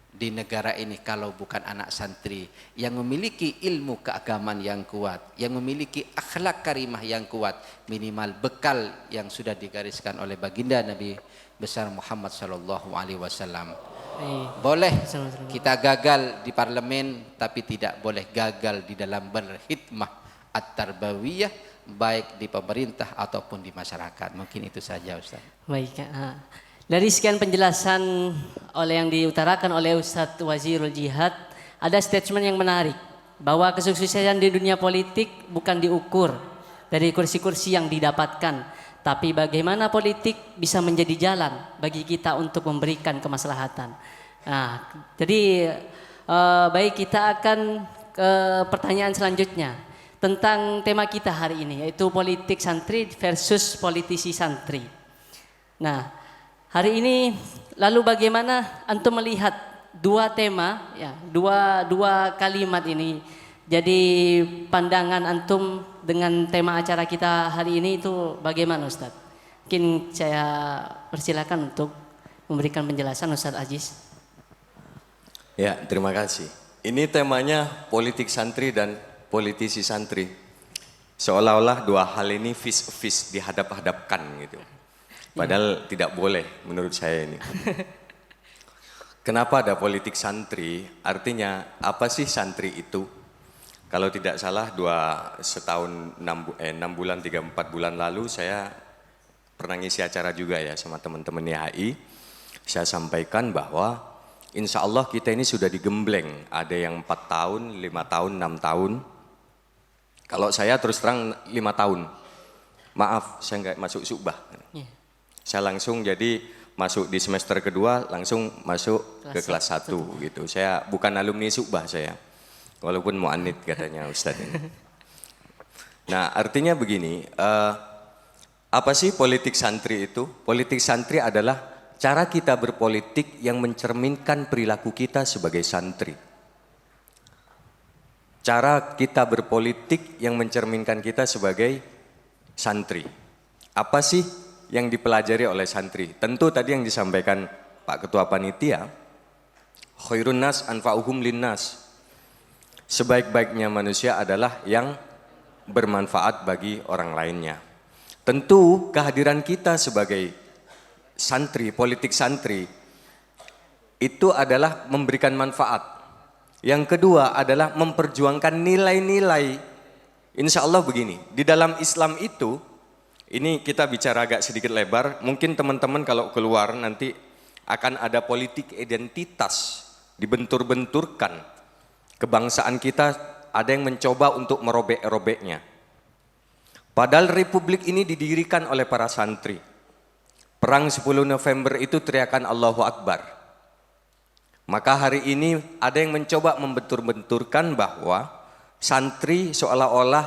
di negara ini kalau bukan anak santri yang memiliki ilmu keagamaan yang kuat, yang memiliki akhlak karimah yang kuat, minimal bekal yang sudah digariskan oleh baginda Nabi besar Muhammad sallallahu alaihi wasallam. Boleh kita gagal di parlemen, tapi tidak boleh gagal di dalam berkhidmah at-tarbawiyah, baik di pemerintah ataupun di masyarakat. Mungkin itu saja Ustaz. Baik. Dari sekian penjelasan yang diutarakan oleh Ustadz Wazirul Jihad, ada statement yang menarik bahwa kesuksesan di dunia politik bukan diukur dari kursi-kursi yang didapatkan, tapi bagaimana politik bisa menjadi jalan bagi kita untuk memberikan kemaslahatan. Nah, jadi baik, kita akan ke pertanyaan selanjutnya tentang tema kita hari ini, yaitu politik santri versus politisi santri. Nah, hari ini lalu bagaimana antum melihat dua tema, ya, dua kalimat ini? Jadi pandangan antum dengan tema acara kita hari ini itu bagaimana, Ustadz? Mungkin saya persilakan untuk memberikan penjelasan, Ustadz Aziz. Ya, terima kasih. Ini temanya politik santri dan politisi santri. Seolah-olah dua hal ini vis dihadap-hadapkan gitu. Padahal tidak boleh menurut saya ini. Kenapa ada politik santri? Artinya apa sih santri itu? Kalau tidak salah 6 bulan 3-4 bulan lalu saya pernah ngisi acara juga ya sama teman-teman YHI. Saya sampaikan bahwa insya Allah kita ini sudah digembleng. Ada yang 4 tahun, 5 tahun, 6 tahun. Kalau saya terus terang 5 tahun. Maaf, saya nggak masuk subah. Saya langsung jadi masuk di semester kedua, langsung masuk ke kelas 1 gitu. Saya bukan alumni subah saya. Walaupun mu'anid katanya Ustadz ini. Nah, artinya begini, apa sih politik santri itu? Politik santri adalah cara kita berpolitik yang mencerminkan perilaku kita sebagai santri. Cara kita berpolitik yang mencerminkan kita sebagai santri. Apa sih yang dipelajari oleh santri? Tentu tadi yang disampaikan Pak Ketua Panitia, khairun nas anfa'uhum linnas. Sebaik-baiknya manusia adalah yang bermanfaat bagi orang lainnya. Tentu kehadiran kita sebagai santri, politik santri, itu adalah memberikan manfaat. Yang kedua adalah memperjuangkan nilai-nilai. Insya Allah begini, di dalam Islam itu, ini kita bicara agak sedikit lebar, mungkin teman-teman kalau keluar nanti akan ada politik identitas, dibentur-benturkan. Kebangsaan kita ada yang mencoba untuk merobek-robeknya. Padahal republik ini didirikan oleh para santri. Perang 10 November itu teriakan Allahu Akbar. Maka hari ini ada yang mencoba membentur-benturkan bahwa santri seolah-olah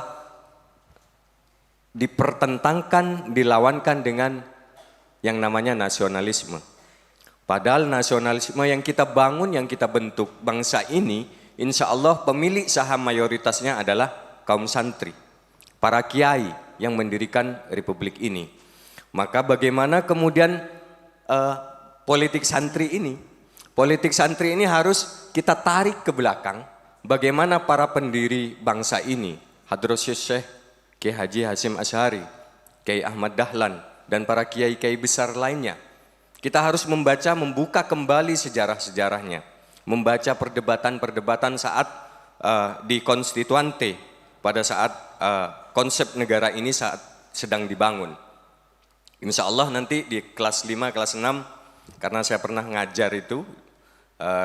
dipertentangkan, dilawankan dengan yang namanya nasionalisme. Padahal nasionalisme yang kita bangun, yang kita bentuk bangsa ini, insya Allah pemilik saham mayoritasnya adalah kaum santri, para kiai yang mendirikan republik ini. Maka bagaimana kemudian politik santri ini harus kita tarik ke belakang. Bagaimana para pendiri bangsa ini, Hadratus Syekh Kiai Haji Hasyim Asy'ari, Kiai Ahmad Dahlan, dan para kiai-kiai besar lainnya. Kita harus membuka kembali sejarah-sejarahnya. Membaca perdebatan-perdebatan saat di Konstituante, pada saat konsep negara ini saat sedang dibangun. Insya Allah nanti di kelas 5, kelas 6, karena saya pernah ngajar itu,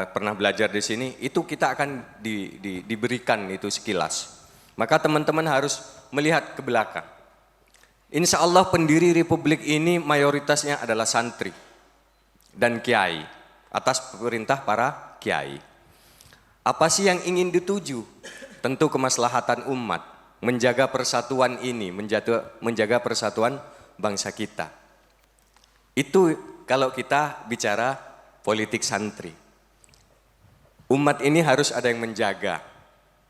pernah belajar di sini, itu kita akan diberikan itu sekilas. Maka teman-teman harus melihat ke belakang. Insya Allah pendiri republik ini mayoritasnya adalah santri dan kiai, atas perintah para kiai. Apa sih yang ingin dituju? Tentu kemaslahatan umat, menjaga persatuan ini, menjaga persatuan bangsa kita. Itu kalau kita bicara politik santri. Umat ini harus ada yang menjaga.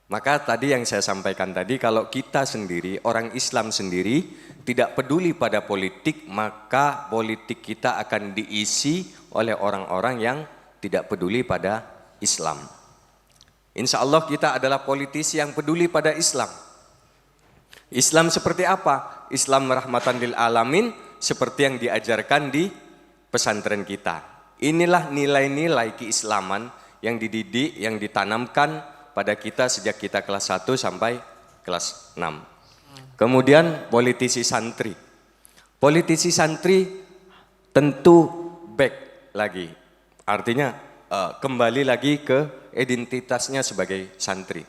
Maka tadi yang saya sampaikan tadi, kalau kita sendiri, orang Islam sendiri tidak peduli pada politik, maka politik kita akan diisi oleh orang-orang yang tidak peduli pada Islam. Insya Allah kita adalah politisi yang peduli pada Islam. Islam seperti apa? Islam rahmatan lil alamin seperti yang diajarkan di pesantren kita. Inilah nilai-nilai keislaman yang dididik, yang ditanamkan pada kita sejak kita kelas 1 sampai kelas 6. Kemudian politisi santri. Politisi santri tentu back lagi. Artinya kembali lagi ke identitasnya sebagai santri.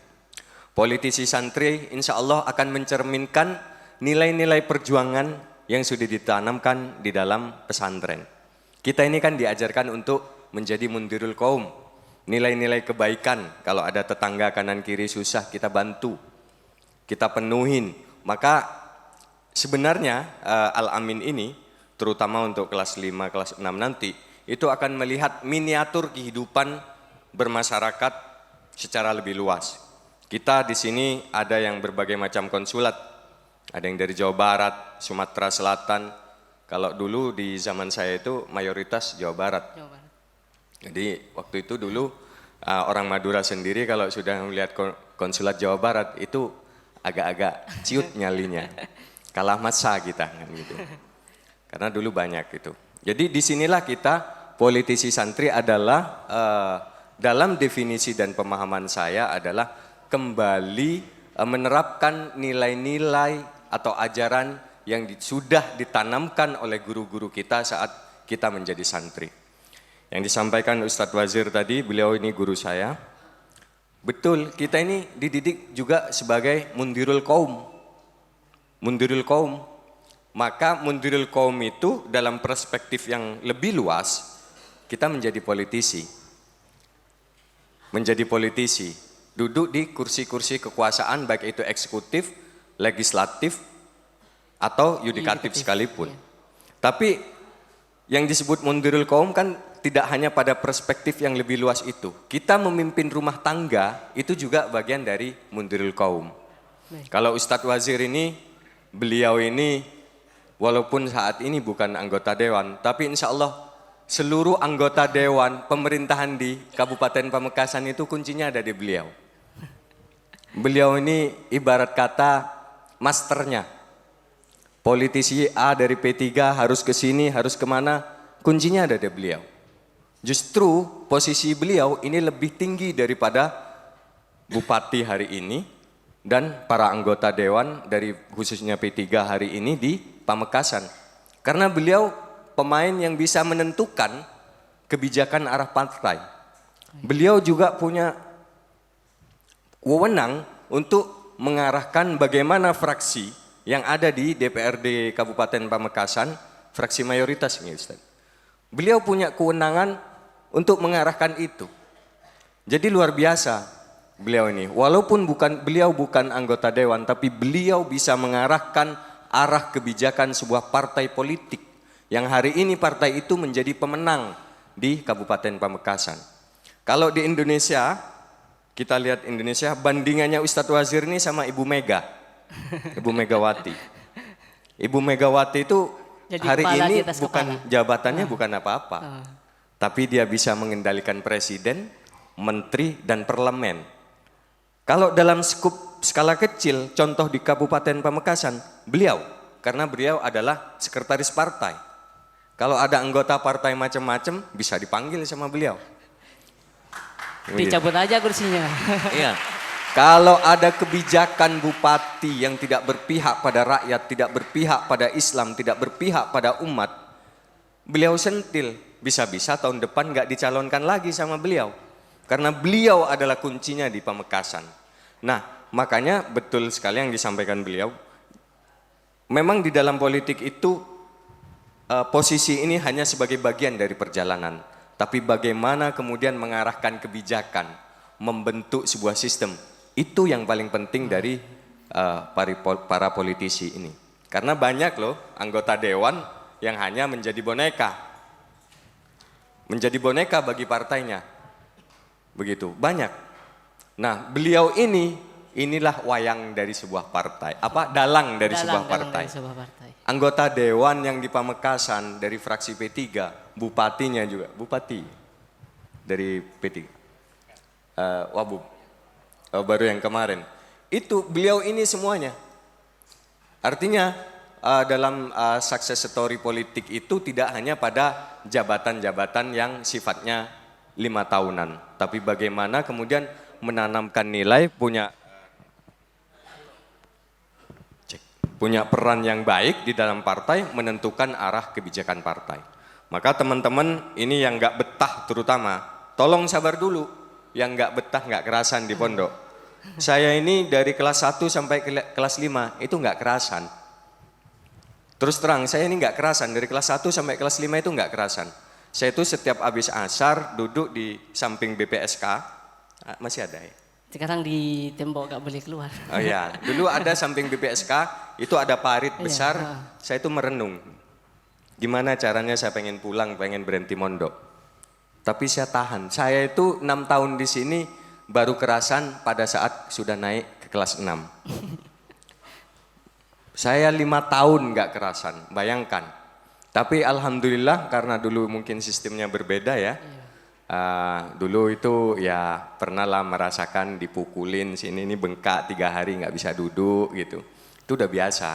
Politisi santri insya Allah akan mencerminkan nilai-nilai perjuangan yang sudah ditanamkan di dalam pesantren. Kita ini kan diajarkan untuk menjadi mundirul kaum. Nilai-nilai kebaikan, kalau ada tetangga kanan kiri susah kita bantu, kita penuhin. Maka sebenarnya Al-Amin ini, terutama untuk kelas 5, kelas 6 nanti, itu akan melihat miniatur kehidupan bermasyarakat secara lebih luas. Kita di sini ada yang berbagai macam konsulat, ada yang dari Jawa Barat, Sumatera Selatan. Kalau dulu di zaman saya itu mayoritas Jawa Barat. Jadi waktu itu dulu orang Madura sendiri kalau sudah melihat konsulat Jawa Barat itu agak-agak ciut nyalinya. Kalah masa kita kan gitu. Karena dulu banyak itu. Jadi disinilah kita politisi santri adalah dalam definisi dan pemahaman saya adalah kembali menerapkan nilai-nilai atau ajaran yang sudah ditanamkan oleh guru-guru kita saat kita menjadi santri. Yang disampaikan Ustadz Wazir tadi, beliau ini guru saya. Betul, kita ini dididik juga sebagai mundirul kaum. Mundirul kaum. Maka mundirul kaum itu dalam perspektif yang lebih luas, kita menjadi politisi. Menjadi politisi, duduk di kursi-kursi kekuasaan baik itu eksekutif, legislatif, atau yudikatif sekalipun. Tapi yang disebut mundirul kaum kan tidak hanya pada perspektif yang lebih luas itu. Kita memimpin rumah tangga itu juga bagian dari mundirul kaum. Kalau Ustadz Wazir ini, beliau ini walaupun saat ini bukan anggota dewan, tapi insya Allah seluruh anggota dewan pemerintahan di Kabupaten Pamekasan itu kuncinya ada di beliau. Beliau ini ibarat kata masternya. Politisi A dari P3 harus ke sini, harus kemana, kuncinya ada di beliau. Justru posisi beliau ini lebih tinggi daripada bupati hari ini dan para anggota dewan dari khususnya P3 hari ini di Pamekasan. Karena beliau pemain yang bisa menentukan kebijakan arah partai. Beliau juga punya wewenang untuk mengarahkan bagaimana fraksi yang ada di DPRD Kabupaten Pamekasan, fraksi mayoritas ini Ustaz. Beliau punya kewenangan untuk mengarahkan itu. Jadi luar biasa beliau ini. Walaupun beliau bukan anggota dewan, tapi beliau bisa mengarahkan arah kebijakan sebuah partai politik yang hari ini partai itu menjadi pemenang di Kabupaten Pamekasan. Kalau di Indonesia, kita lihat Indonesia, bandingannya Ustadz Wazir ini sama Ibu Mega, Ibu Megawati. Ibu Megawati itu jadi hari ini bukan kepala. jabatannya bukan apa-apa, tapi dia bisa mengendalikan presiden, menteri, dan parlemen. Kalau dalam skala kecil, contoh di Kabupaten Pamekasan, beliau, karena beliau adalah sekretaris partai. Kalau ada anggota partai macam-macam, bisa dipanggil sama beliau. Dicabut aja kursinya. Iya. Kalau ada kebijakan bupati yang tidak berpihak pada rakyat, tidak berpihak pada Islam, tidak berpihak pada umat, beliau sentil. Bisa-bisa tahun depan nggak dicalonkan lagi sama beliau. Karena beliau adalah kuncinya di Pamekasan. Nah, makanya betul sekali yang disampaikan beliau. Memang di dalam politik itu posisi ini hanya sebagai bagian dari perjalanan. Tapi bagaimana kemudian mengarahkan kebijakan, membentuk sebuah sistem, itu yang paling penting dari para politisi ini. Karena banyak loh anggota dewan yang hanya menjadi boneka. Menjadi boneka bagi partainya. Begitu, banyak. Nah, beliau inilah wayang dari sebuah partai. Dalang dari sebuah partai. Anggota dewan yang di Pamekasan dari fraksi P3, bupatinya juga, bupati dari P3. Wabub. Baru yang kemarin. Itu beliau ini semuanya. Artinya dalam success story politik itu tidak hanya pada jabatan-jabatan yang sifatnya 5 tahunan. Tapi bagaimana kemudian menanamkan nilai, punya peran yang baik di dalam partai, menentukan arah kebijakan partai. Maka teman-teman ini yang nggak betah terutama, tolong sabar dulu. Yang nggak betah, nggak kerasan di pondok. Saya ini dari kelas 1 sampai kelas 5 itu nggak kerasan. Terus terang, saya ini nggak kerasan. Dari kelas 1 sampai kelas 5 itu nggak kerasan. Saya itu setiap habis asar duduk di samping BPSK, masih ada ya? Sekarang di tembok gak boleh keluar. Oh iya, dulu ada samping BPSK, itu ada parit besar, saya itu merenung. Gimana caranya saya pengen pulang, pengen berhenti mondok. Tapi saya tahan. Saya itu 6 tahun di sini baru kerasan pada saat sudah naik ke kelas 6. Saya 5 tahun nggak kerasan, bayangkan. Tapi alhamdulillah karena dulu mungkin sistemnya berbeda ya. Dulu itu ya pernah lah merasakan dipukulin sini ini bengkak 3 hari nggak bisa duduk gitu. Itu udah biasa.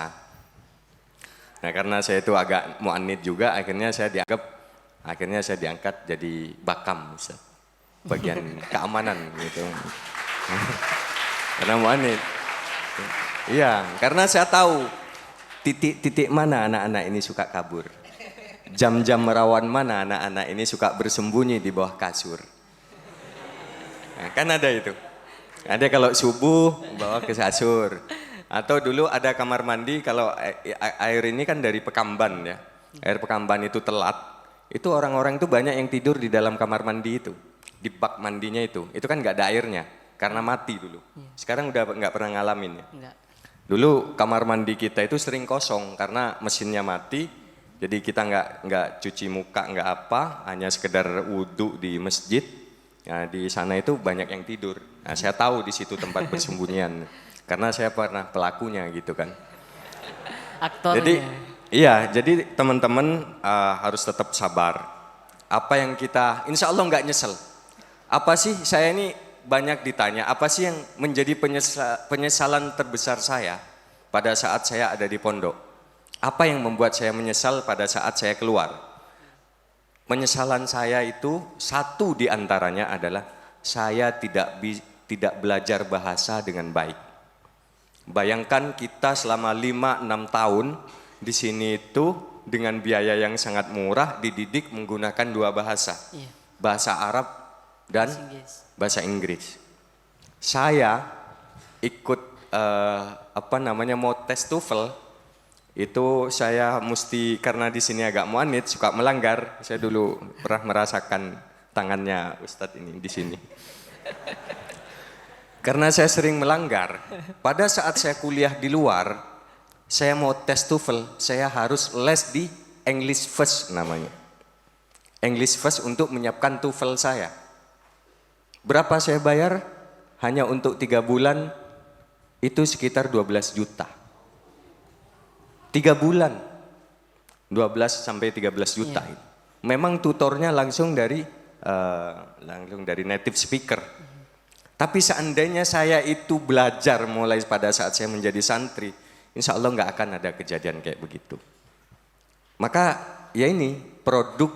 Nah karena saya itu agak mu'anid juga, akhirnya saya diangkat jadi bakam, Ustaz. Bagian keamanan gitu. Karena mu'anid. Iya, karena saya tahu titik-titik mana anak-anak ini suka kabur. Jam-jam rawan mana anak-anak ini suka bersembunyi di bawah kasur. Nah, kan ada itu. Ada kalau subuh bawa ke kasur. Atau dulu ada kamar mandi kalau air ini kan dari Pekamban ya. Air Pekamban itu telat. Itu orang-orang itu banyak yang tidur di dalam kamar mandi itu. Di bak mandinya itu. Itu kan nggak ada airnya. Karena mati dulu. Sekarang udah nggak pernah ngalamin ya. Enggak. Dulu kamar mandi kita itu sering kosong karena mesinnya mati. Jadi kita nggak cuci muka, nggak apa. Hanya sekedar wudhu di masjid. Nah, di sana itu banyak yang tidur. Nah, saya tahu di situ tempat persembunyian. Karena saya pernah pelakunya gitu kan. Aktornya. Jadi teman-teman harus tetap sabar. Apa yang kita, insya Allah nggak nyesel. Apa sih saya ini banyak ditanya, apa sih yang menjadi penyesalan terbesar saya pada saat saya ada di pondok? Apa yang membuat saya menyesal pada saat saya keluar? Penyesalan saya itu satu di antaranya adalah saya tidak belajar bahasa dengan baik. Bayangkan kita selama 5-6 tahun di sini itu dengan biaya yang sangat murah dididik menggunakan 2 bahasa. Iya. Bahasa Arab dan bahasa Inggris. Saya ikut mau tes TOEFL itu saya mesti karena di sini agak mu'anid suka melanggar. Saya dulu pernah merasakan tangannya Ustadz ini di sini. Karena saya sering melanggar. Pada saat saya kuliah di luar, saya mau tes TOEFL, saya harus les di English First namanya. English First untuk menyiapkan TOEFL saya. Berapa saya bayar? Hanya untuk 3 bulan itu sekitar 12 juta. 3 bulan. 12 sampai 13 juta. Iya. Memang tutornya langsung dari native speaker. Tapi seandainya saya itu belajar mulai pada saat saya menjadi santri, insya Allah nggak akan ada kejadian kayak begitu. Maka ya ini produk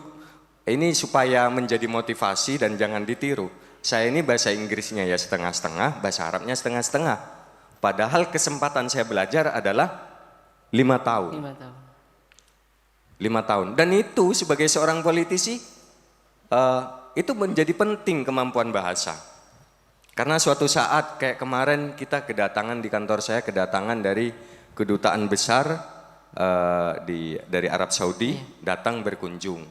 ini supaya menjadi motivasi dan jangan ditiru. Saya ini bahasa Inggrisnya ya setengah-setengah, bahasa Arabnya setengah-setengah. Padahal kesempatan saya belajar adalah 5 tahun. 5 tahun. 5 tahun. Dan itu sebagai seorang politisi, itu menjadi penting kemampuan bahasa. Karena suatu saat kayak kemarin kita kedatangan di kantor saya, kedatangan dari kedutaan besar dari Arab Saudi datang berkunjung.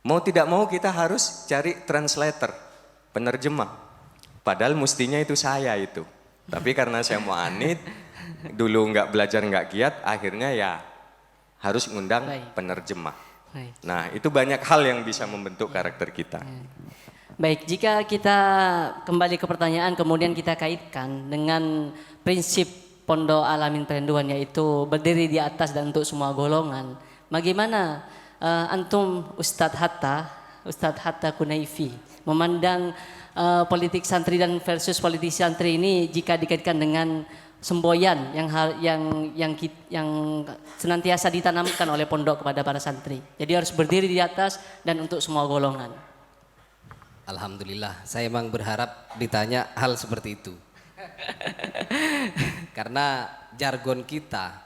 Mau tidak mau kita harus cari translator, penerjemah. Padahal mestinya itu saya itu. Tapi karena saya mu'anid, dulu nggak belajar nggak giat, akhirnya ya harus ngundang penerjemah. Baik. Nah itu banyak hal yang bisa membentuk karakter kita. Baik, jika kita kembali ke pertanyaan kemudian kita kaitkan dengan prinsip Pondok Al-Amin Perenduan yaitu berdiri di atas dan untuk semua golongan. Bagaimana antum Ustadz Hatta Kunaifi memandang politik santri dan versus politik santri ini jika dikaitkan dengan semboyan yang senantiasa ditanamkan oleh pondok kepada para santri. Jadi harus berdiri di atas dan untuk semua golongan. Alhamdulillah, saya emang berharap ditanya hal seperti itu. Karena jargon kita,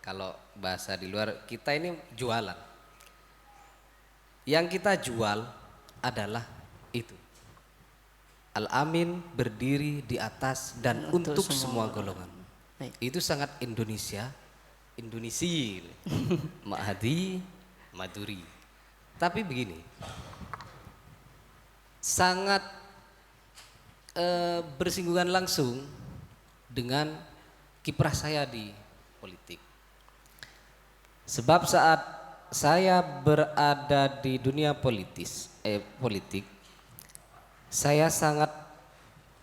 kalau bahasa di luar, kita ini jualan. Yang kita jual adalah itu. Al-Amin berdiri di atas dan untuk semua golongan. Baik. Itu sangat Indonesia, Indonesi, Mahadi, Maduri. Tapi begini, sangat bersinggungan langsung dengan kiprah saya di politik. Sebab saat saya berada di dunia politik, saya sangat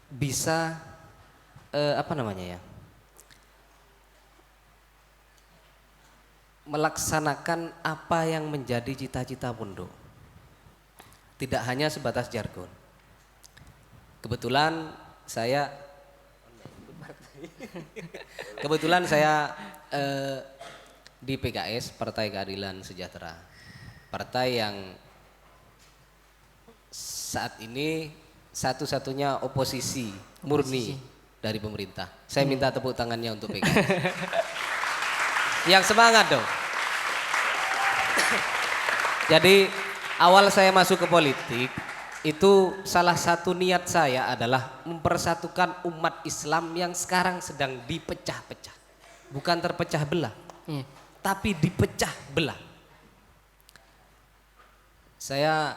bisa melaksanakan apa yang menjadi cita-cita pondok. Tidak hanya sebatas jargon. Kebetulan saya di PKS, Partai Keadilan Sejahtera, partai yang saat ini satu-satunya oposisi murni dari pemerintah. Saya minta tepuk tangannya untuk PKS. Yang semangat dong. Jadi awal saya masuk ke politik itu salah satu niat saya adalah mempersatukan umat Islam yang sekarang sedang dipecah-pecah. Bukan terpecah belah, tapi dipecah belah. Saya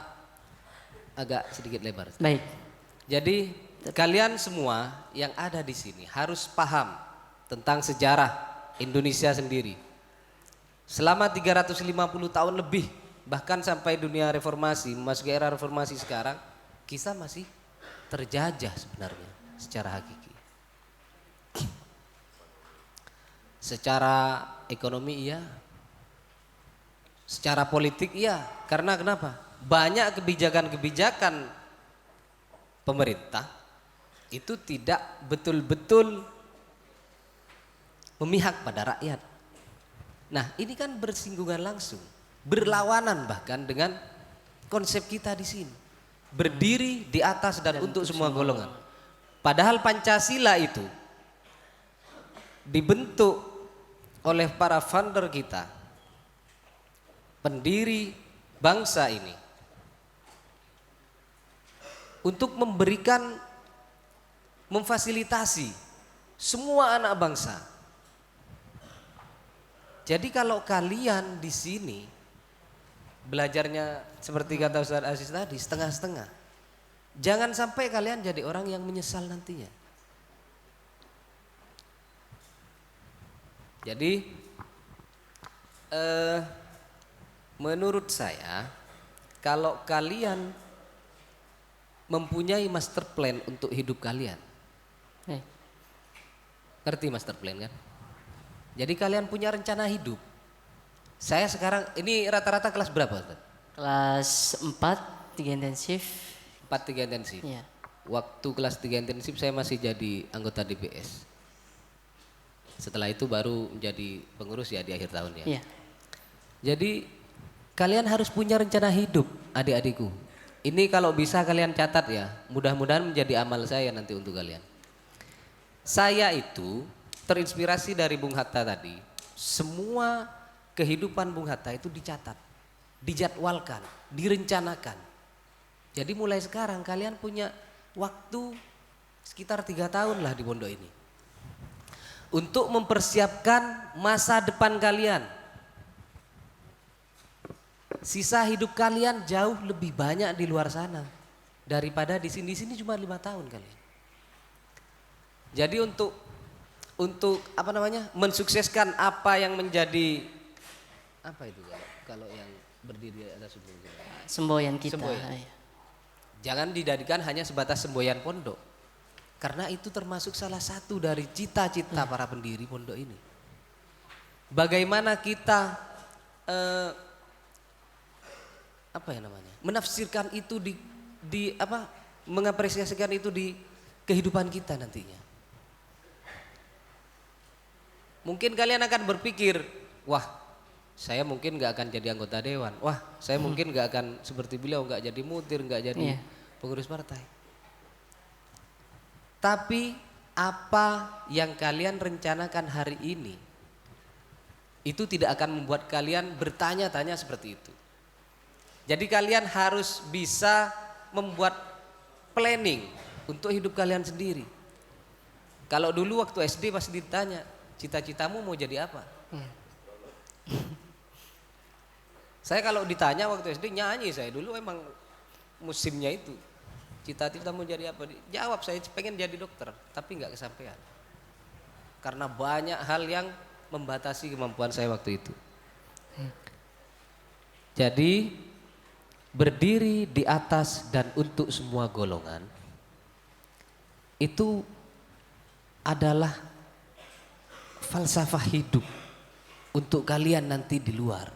agak sedikit lebar. Baik. Jadi kalian semua yang ada di sini harus paham tentang sejarah Indonesia sendiri. Selama 350 tahun lebih, bahkan sampai dunia reformasi, memasuki era reformasi sekarang, kita masih terjajah sebenarnya secara hakiki. Secara ekonomi iya, secara politik iya. Karena kenapa? Banyak kebijakan-kebijakan pemerintah itu tidak betul-betul memihak pada rakyat. Nah, ini kan bersinggungan langsung, berlawanan bahkan dengan konsep kita di sini. Berdiri di atas dan untuk semua golongan. Padahal Pancasila itu dibentuk oleh para founder kita, pendiri bangsa ini, untuk memfasilitasi semua anak bangsa. Jadi kalau kalian di sini belajarnya seperti kata Ustaz Aziz tadi, setengah-setengah, jangan sampai kalian jadi orang yang menyesal nantinya. Jadi menurut saya, kalau kalian mempunyai master plan untuk hidup kalian, ngerti master plan kan? Jadi kalian punya rencana hidup. Saya sekarang ini rata-rata kelas berapa, Ustaz? Kelas 4, 3 intensif. 4 3 intensif. Iya. Waktu kelas 3 intensif saya masih jadi anggota DPS. Setelah itu baru menjadi pengurus ya di akhir tahun ya. Iya. Jadi kalian harus punya rencana hidup, adik-adikku. Ini kalau bisa kalian catat ya, mudah-mudahan menjadi amal saya nanti untuk kalian. Saya itu terinspirasi dari Bung Hatta tadi. Semua kehidupan Bung Hatta itu dicatat, dijadwalkan, direncanakan. Jadi mulai sekarang kalian punya waktu sekitar 3 tahun lah di pondok ini untuk mempersiapkan masa depan kalian. Sisa hidup kalian jauh lebih banyak di luar sana daripada di sini. Di sini cuma 5 tahun kalian. Jadi untuk mensukseskan apa yang menjadi apa itu kalau yang berdiri atas Semboyan kita. Semboyan. Iya. Jangan dijadikan hanya sebatas semboyan pondok. Karena itu termasuk salah satu dari cita-cita para pendiri pondok ini. Bagaimana kita menafsirkan itu mengapresiasikan itu di kehidupan kita nantinya. Mungkin kalian akan berpikir, wah saya mungkin gak akan jadi anggota dewan, wah saya mungkin gak akan seperti beliau, gak jadi mutir, gak jadi pengurus partai. Tapi apa yang kalian rencanakan hari ini itu tidak akan membuat kalian bertanya-tanya seperti itu. Jadi kalian harus bisa membuat planning untuk hidup kalian sendiri. Kalau dulu waktu SD pasti ditanya, cita-citamu mau jadi apa? Saya kalau ditanya waktu SD nyanyi, saya dulu emang musimnya itu. Cita-cita mau jadi apa? Jawab saya pengen jadi dokter, tapi nggak kesampaian. Karena banyak hal yang membatasi kemampuan saya waktu itu. Jadi berdiri di atas dan untuk semua golongan itu adalah falsafah hidup untuk kalian nanti di luar.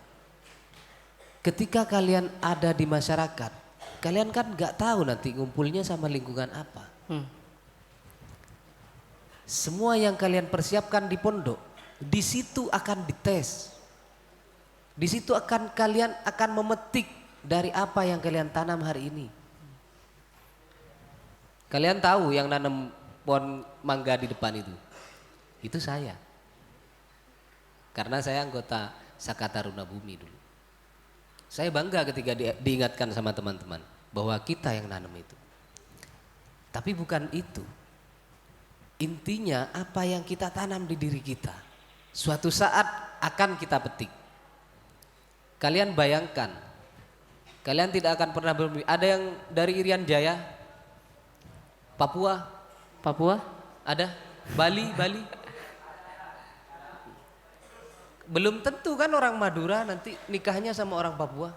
Ketika kalian ada di masyarakat, kalian kan gak tahu nanti ngumpulnya sama lingkungan apa. Semua yang kalian persiapkan di pondok, di situ akan dites. Di situ kalian akan memetik dari apa yang kalian tanam hari ini. Kalian tahu yang nanam pohon mangga di depan itu saya. Karena saya anggota Sakata Runa Bumi dulu. Saya bangga ketika diingatkan sama teman-teman bahwa kita yang nanam itu. Tapi bukan itu. Intinya apa yang kita tanam di diri kita, suatu saat akan kita petik. Kalian bayangkan, kalian tidak akan pernah bermimpi. Ada yang dari Irian Jaya, Papua, ada Bali. Belum tentu kan orang Madura nanti nikahnya sama orang Papua.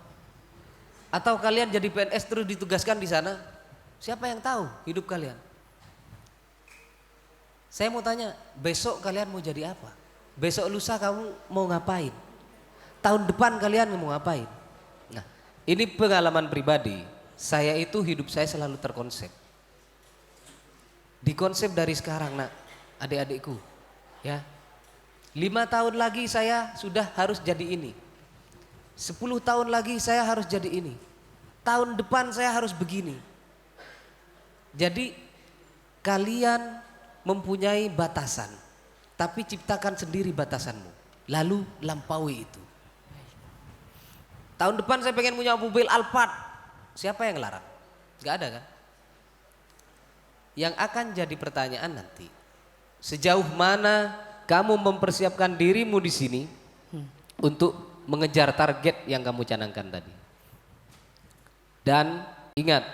Atau kalian jadi PNS terus ditugaskan di sana. Siapa yang tahu hidup kalian? Saya mau tanya, besok kalian mau jadi apa? Besok lusa kamu mau ngapain? Tahun depan kalian mau ngapain? Nah, ini pengalaman pribadi. Saya itu hidup saya selalu terkonsep. Dikonsep dari sekarang, nak, adik-adikku, ya. 5 tahun lagi saya sudah harus jadi ini. 10 tahun lagi saya harus jadi ini. Tahun depan saya harus begini. Jadi kalian mempunyai batasan, tapi ciptakan sendiri batasanmu. Lalu lampaui itu. Tahun depan saya pengen punya mobil Alphard. Siapa yang larang? Gak ada kan? Yang akan jadi pertanyaan nanti, sejauh mana kamu mempersiapkan dirimu di sini untuk mengejar target yang kamu canangkan tadi. Dan ingat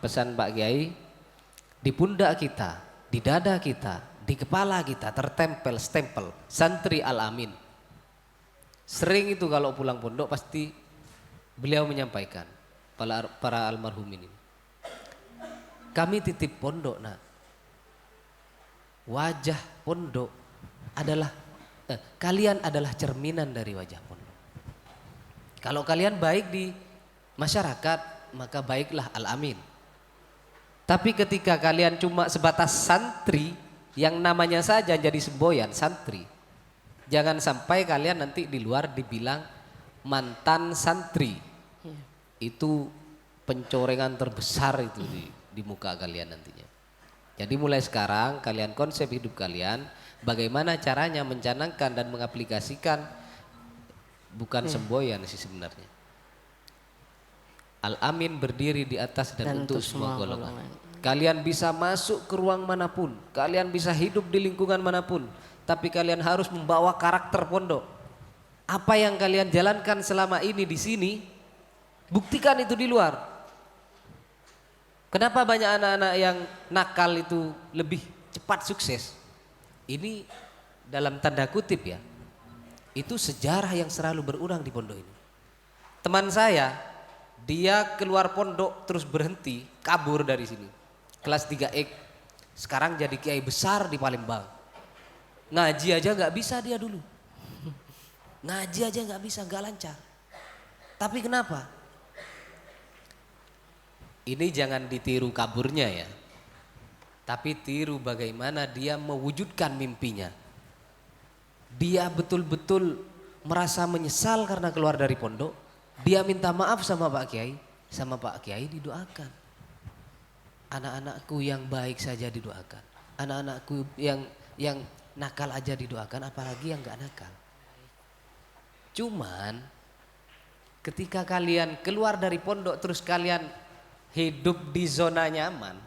pesan Pak Kiai, di pundak kita, di dada kita, di kepala kita tertempel stempel santri Al-Amin. Sering itu kalau pulang pondok pasti beliau menyampaikan para almarhum ini. Kami titip pondok, nak. Wajah pondok adalah kalian adalah cerminan dari wajah pondok. Kalau kalian baik di masyarakat, maka baiklah Al-Amin. Tapi ketika kalian cuma sebatas santri yang namanya saja jadi semboyan santri, jangan sampai kalian nanti di luar dibilang mantan santri. Itu pencorengan terbesar itu di muka kalian nantinya. Jadi mulai sekarang kalian konsep hidup kalian, bagaimana caranya mencanangkan dan mengaplikasikan, bukan semboyan sih sebenarnya. Al-Amin berdiri di atas dan untuk semua golongan. Kalian bisa masuk ke ruang manapun, kalian bisa hidup di lingkungan manapun, tapi kalian harus membawa karakter pondok. Apa yang kalian jalankan selama ini di sini, buktikan itu di luar. Kenapa banyak anak-anak yang nakal itu lebih cepat sukses? Ini dalam tanda kutip ya, itu sejarah yang selalu berulang di pondok ini. Teman saya, dia keluar pondok terus berhenti, kabur dari sini. Kelas 3X, sekarang jadi kiai besar di Palembang. Ngaji aja gak bisa dia dulu. Ngaji aja gak bisa, gak lancar. Tapi kenapa? Ini jangan ditiru kaburnya ya. Tapi tiru bagaimana dia mewujudkan mimpinya. Dia betul-betul merasa menyesal karena keluar dari pondok. Dia minta maaf sama Pak Kiai. Sama Pak Kiai didoakan. Anak-anakku yang baik saja didoakan. Anak-anakku yang nakal aja didoakan, apalagi yang gak nakal. Cuman ketika kalian keluar dari pondok terus kalian hidup di zona nyaman,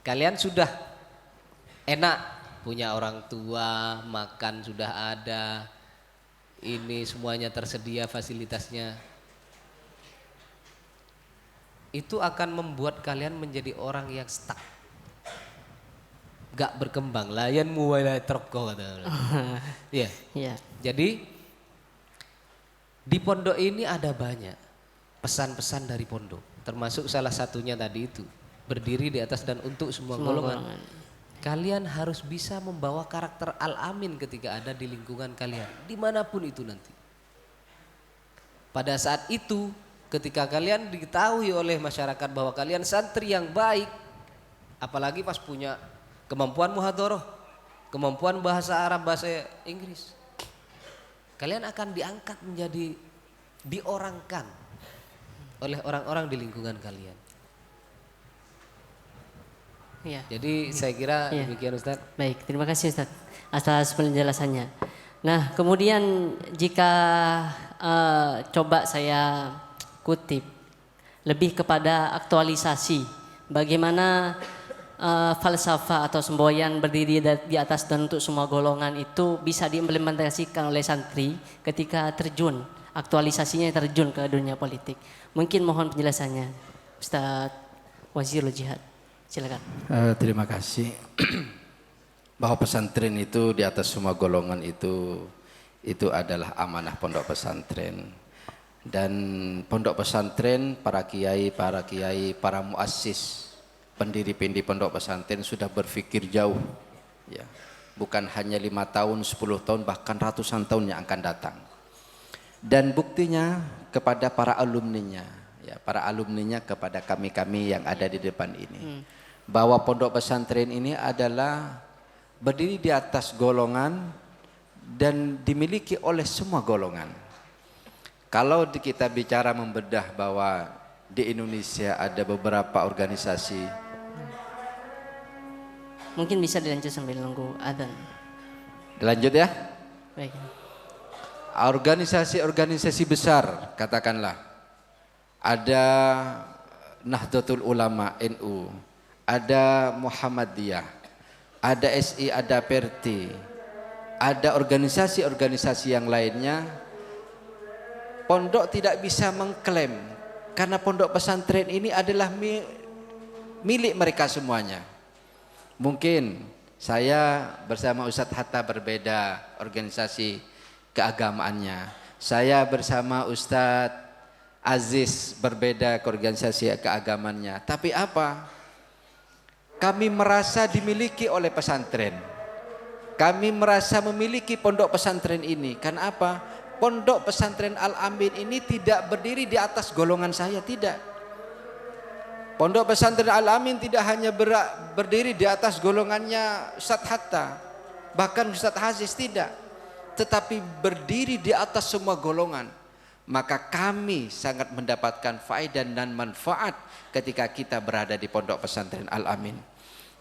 kalian sudah enak, punya orang tua, makan sudah ada, ini semuanya tersedia fasilitasnya. Itu akan membuat kalian menjadi orang yang stuck, gak berkembang. Layan muwala terko kata. Iya. Iya. Jadi di pondok ini ada banyak pesan-pesan dari pondok, termasuk salah satunya tadi itu, berdiri di atas dan untuk semua golongan. Kalian harus bisa membawa karakter Al-Amin ketika ada di lingkungan kalian, dimanapun itu nanti. Pada saat itu, ketika kalian diketahui oleh masyarakat bahwa kalian santri yang baik, apalagi pas punya kemampuan muhadharah, kemampuan bahasa Arab, bahasa Inggris, kalian akan diangkat menjadi diorangkan oleh orang-orang di lingkungan kalian. Iya. Jadi saya kira Iya. demikian Ustaz. Baik, terima kasih Ustaz atas penjelasannya. Nah, kemudian jika coba saya kutip lebih kepada aktualisasi bagaimana falsafah atau semboyan berdiri di atas dan untuk semua golongan itu bisa diimplementasikan oleh santri ketika terjun, aktualisasinya terjun ke dunia politik. Mungkin mohon penjelasannya Ustaz Wazirul Jihad. Silakan. Terima kasih. Bahwa pesantren itu di atas semua golongan itu adalah amanah pondok pesantren. Dan pondok pesantren, para kiai, para muassis, pendiri-pendiri pondok pesantren sudah berpikir jauh, ya. Bukan hanya 5 tahun, 10 tahun, bahkan ratusan tahun yang akan datang. Dan buktinya kepada para alumninya, ya, para alumninya kepada kami-kami yang ada di depan ini, bahwa pondok pesantren ini adalah berdiri di atas golongan dan dimiliki oleh semua golongan. Kalau kita bicara membedah bahwa di Indonesia ada beberapa organisasi. Mungkin bisa dilanjut sambil nunggu adzan. Dilanjut ya. Baik. Organisasi-organisasi besar, katakanlah ada Nahdlatul Ulama NU, ada Muhammadiyah, ada SI, ada Perti, ada organisasi-organisasi yang lainnya. Pondok tidak bisa mengklaim karena pondok pesantren ini adalah milik mereka semuanya. Mungkin saya bersama Ustadz Hatta berbeda organisasi keagamaannya. Saya bersama Ustadz Aziz berbeda organisasi keagamannya. Tapi apa? Kami merasa dimiliki oleh pesantren. Kami merasa memiliki pondok pesantren ini. Karena apa? Pondok pesantren Al-Amin ini tidak berdiri di atas golongan saya, tidak. Pondok pesantren Al-Amin tidak hanya berdiri di atas golongannya Ustadz Hatta, bahkan Ustadz Aziz, tidak. Tetapi berdiri di atas semua golongan. Maka kami sangat mendapatkan faedah dan manfaat ketika kita berada di pondok pesantren Al-Amin.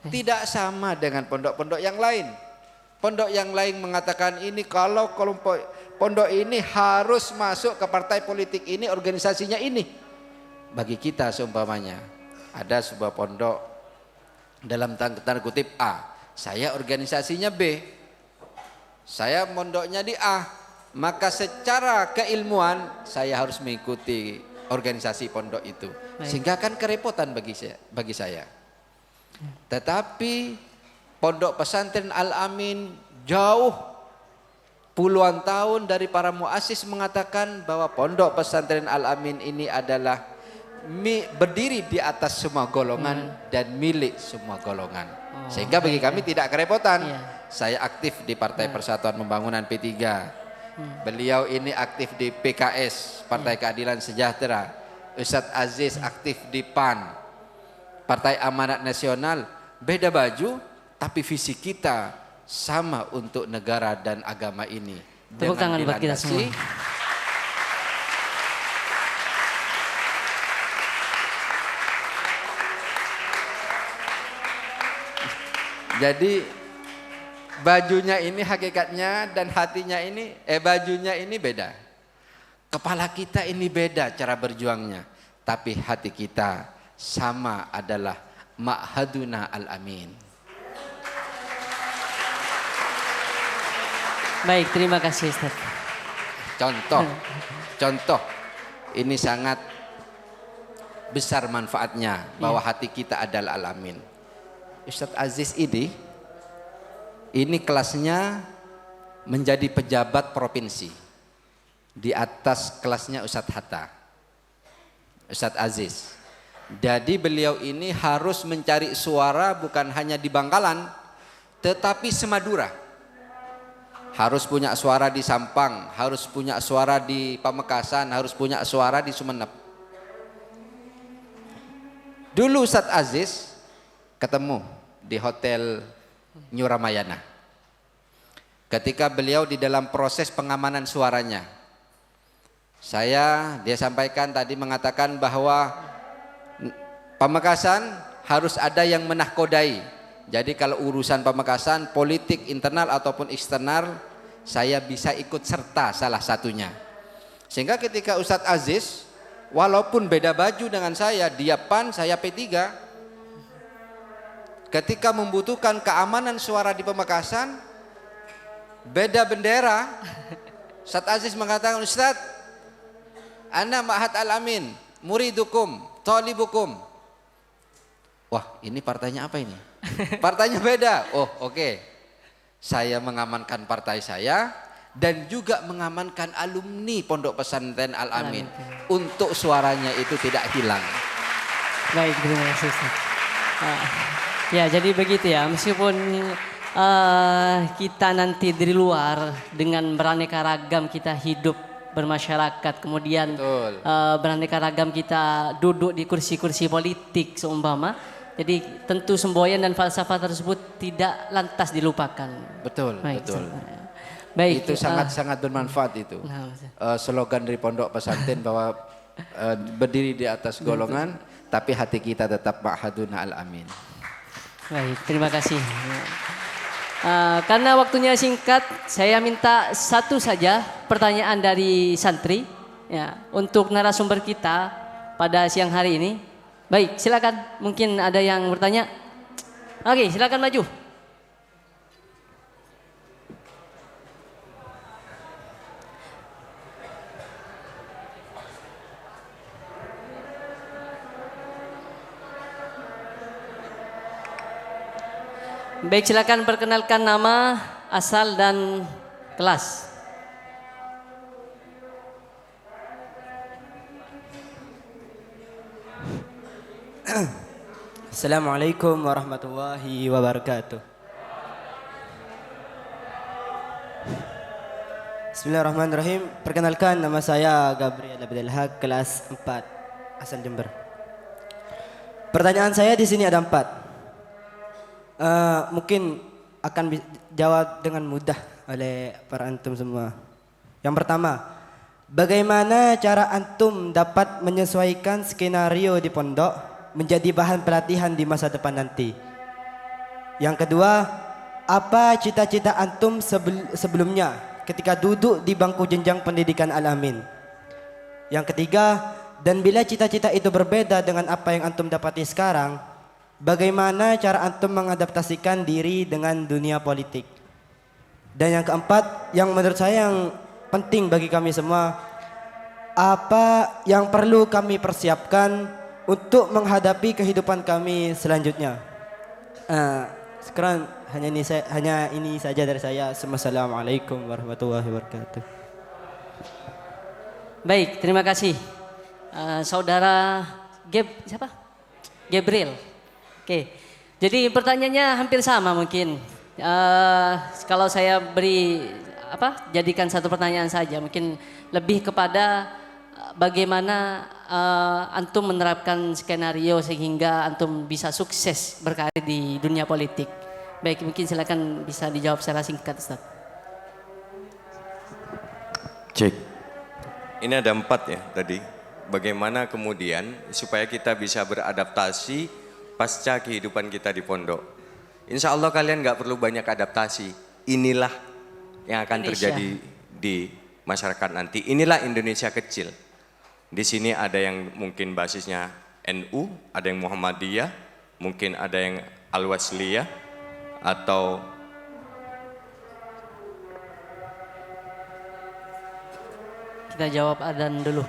Tidak sama dengan pondok-pondok yang lain. Pondok yang lain mengatakan ini kalau kelompok pondok ini harus masuk ke partai politik ini, organisasinya ini. Bagi kita seumpamanya ada sebuah pondok dalam tanda kutip A, saya organisasinya B, saya pondoknya di A, maka secara keilmuan saya harus mengikuti organisasi pondok itu. Sehingga kan kerepotan bagi saya. Tetapi pondok pesantren Al-Amin jauh puluhan tahun dari para muassis mengatakan bahwa pondok pesantren Al-Amin ini adalah berdiri di atas semua golongan dan milik semua golongan. Sehingga bagi kami tidak kerepotan. Saya aktif di Partai Persatuan Pembangunan P3. Beliau ini aktif di PKS, Partai Keadilan Sejahtera. Ustadz Aziz aktif di PAN. Partai Amanat Nasional beda baju, tapi visi kita sama untuk negara dan agama ini. Tepuk tangan buat kita semua. Jadi bajunya ini hakikatnya dan hatinya ini, bajunya ini beda. Kepala kita ini beda cara berjuangnya, tapi hati kita sama, adalah Ma'haduna Al-Amin. Baik, terima kasih Ustaz. Contoh, ini sangat besar manfaatnya bahwa hati kita adalah Al-Amin. Ustadz Aziz ini kelasnya menjadi pejabat provinsi di atas kelasnya Ustadz Hatta, Ustadz Aziz. Jadi beliau ini harus mencari suara bukan hanya di Bangkalan, tetapi semadura. Harus punya suara di Sampang, harus punya suara di Pamekasan, harus punya suara di Sumeneb. Dulu Ustadz Aziz ketemu di Hotel New Ramayana. Ketika beliau di dalam proses pengamanan suaranya, dia sampaikan tadi, mengatakan bahwa Pamekasan harus ada yang menahkodai. Jadi kalau urusan Pamekasan, politik internal ataupun eksternal, saya bisa ikut serta salah satunya. Sehingga ketika Ustadz Aziz, walaupun beda baju dengan saya, dia PAN, saya P3, ketika membutuhkan keamanan suara di Pamekasan, beda bendera, Ustadz Aziz mengatakan, Ustadz, ana Ma'had Al-Amin, muridukum, talibukum. Wah, ini partainya apa ini? Partainya beda. Oh, oke. Saya mengamankan partai saya dan juga mengamankan alumni Pondok Pesantren Al-Amin untuk suaranya itu tidak hilang. Baik, terima kasih Ustaz. Ya, jadi begitu ya. Meskipun kita nanti dari luar dengan beraneka ragam kita hidup bermasyarakat, kemudian beraneka ragam kita duduk di kursi-kursi politik seumpama. Jadi tentu semboyan dan falsafah tersebut tidak lantas dilupakan. Betul, baik, betul. Baik, itu sangat bermanfaat itu. Slogan dari Pondok Pesantren bahwa berdiri di atas golongan, tapi hati kita tetap Ma'haduna Al-Amin. Baik, terima kasih. Karena waktunya singkat, saya minta satu saja pertanyaan dari santri ya, untuk narasumber kita pada siang hari ini. Baik, silakan. Mungkin ada yang bertanya. Oke, silakan maju. Baik, silakan perkenalkan nama, asal dan kelas. Assalamualaikum warahmatullahi wabarakatuh. Bismillahirrahmanirrahim. Perkenalkan, nama saya Gabriel Abdul Haq, kelas 4, asal Jember. Pertanyaan saya di sini ada 4. Mungkin akan dijawab dengan mudah oleh para antum semua. Yang pertama, bagaimana cara antum dapat menyesuaikan skenario di pondok menjadi bahan pelatihan di masa depan nanti? Yang kedua, apa cita-cita antum sebelumnya ketika duduk di bangku jenjang pendidikan Al-Amin? Yang ketiga, dan bila cita-cita itu berbeda dengan apa yang antum dapati sekarang, bagaimana cara antum mengadaptasikan diri dengan dunia politik? Dan yang keempat, yang menurut saya yang penting bagi kami semua, apa yang perlu kami persiapkan untuk menghadapi kehidupan kami selanjutnya? Sekarang hanya ini saja dari saya. Assalamualaikum warahmatullahi wabarakatuh. Baik, terima kasih. Saudara siapa? Gabriel. Oke. Jadi pertanyaannya hampir sama mungkin. Kalau saya jadikan satu pertanyaan saja, mungkin lebih kepada bagaimana antum menerapkan skenario sehingga antum bisa sukses berkarir di dunia politik. Baik, mungkin silakan bisa dijawab secara singkat, Ustaz. Cek. Ini ada 4 ya tadi. Bagaimana kemudian supaya kita bisa beradaptasi pasca kehidupan kita di pondok. Insya Allah kalian nggak perlu banyak adaptasi. Inilah yang akan Indonesia terjadi di masyarakat nanti. Inilah Indonesia kecil. Di sini ada yang mungkin basisnya NU, ada yang Muhammadiyah, mungkin ada yang Al-Wasliyah, atau Kita jawab adzan dulu.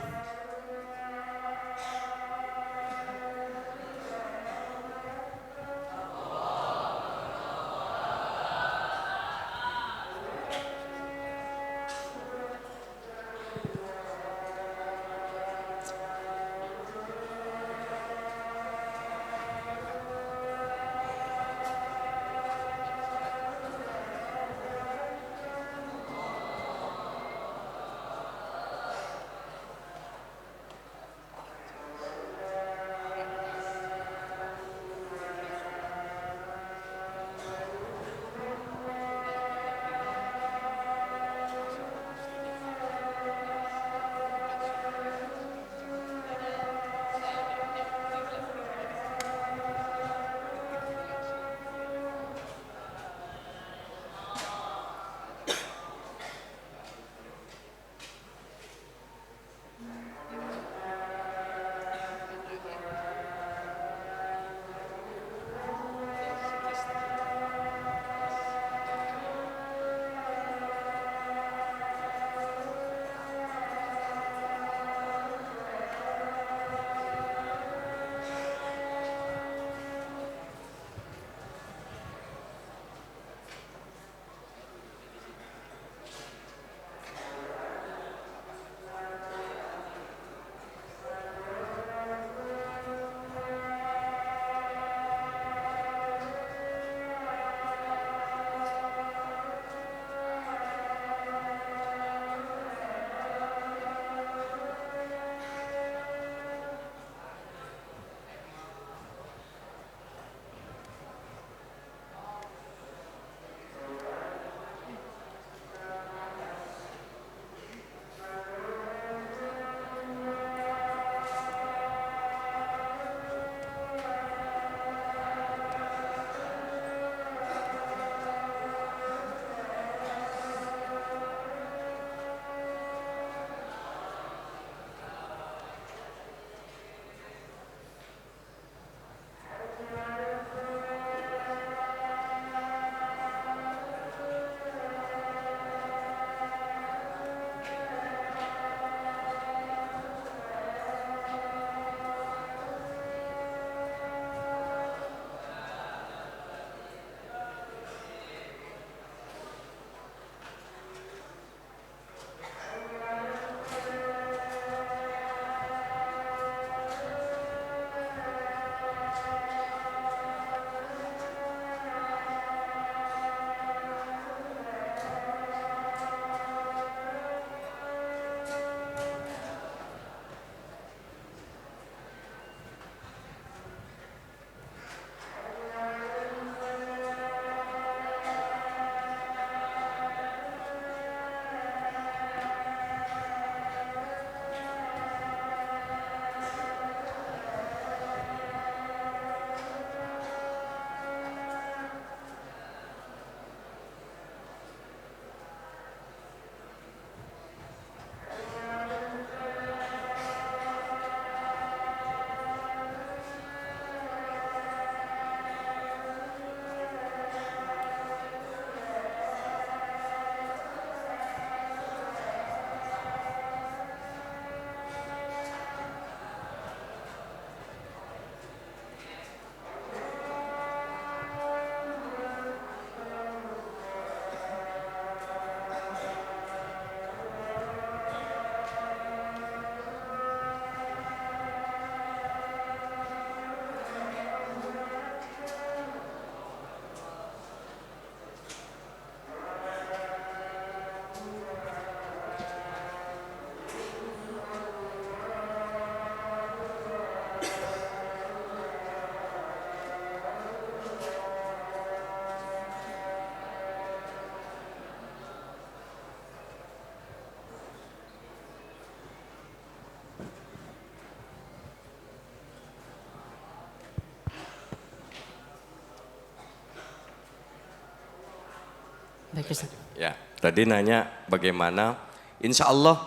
Baik Ustaz. Ya, tadi nanya bagaimana. Insya Allah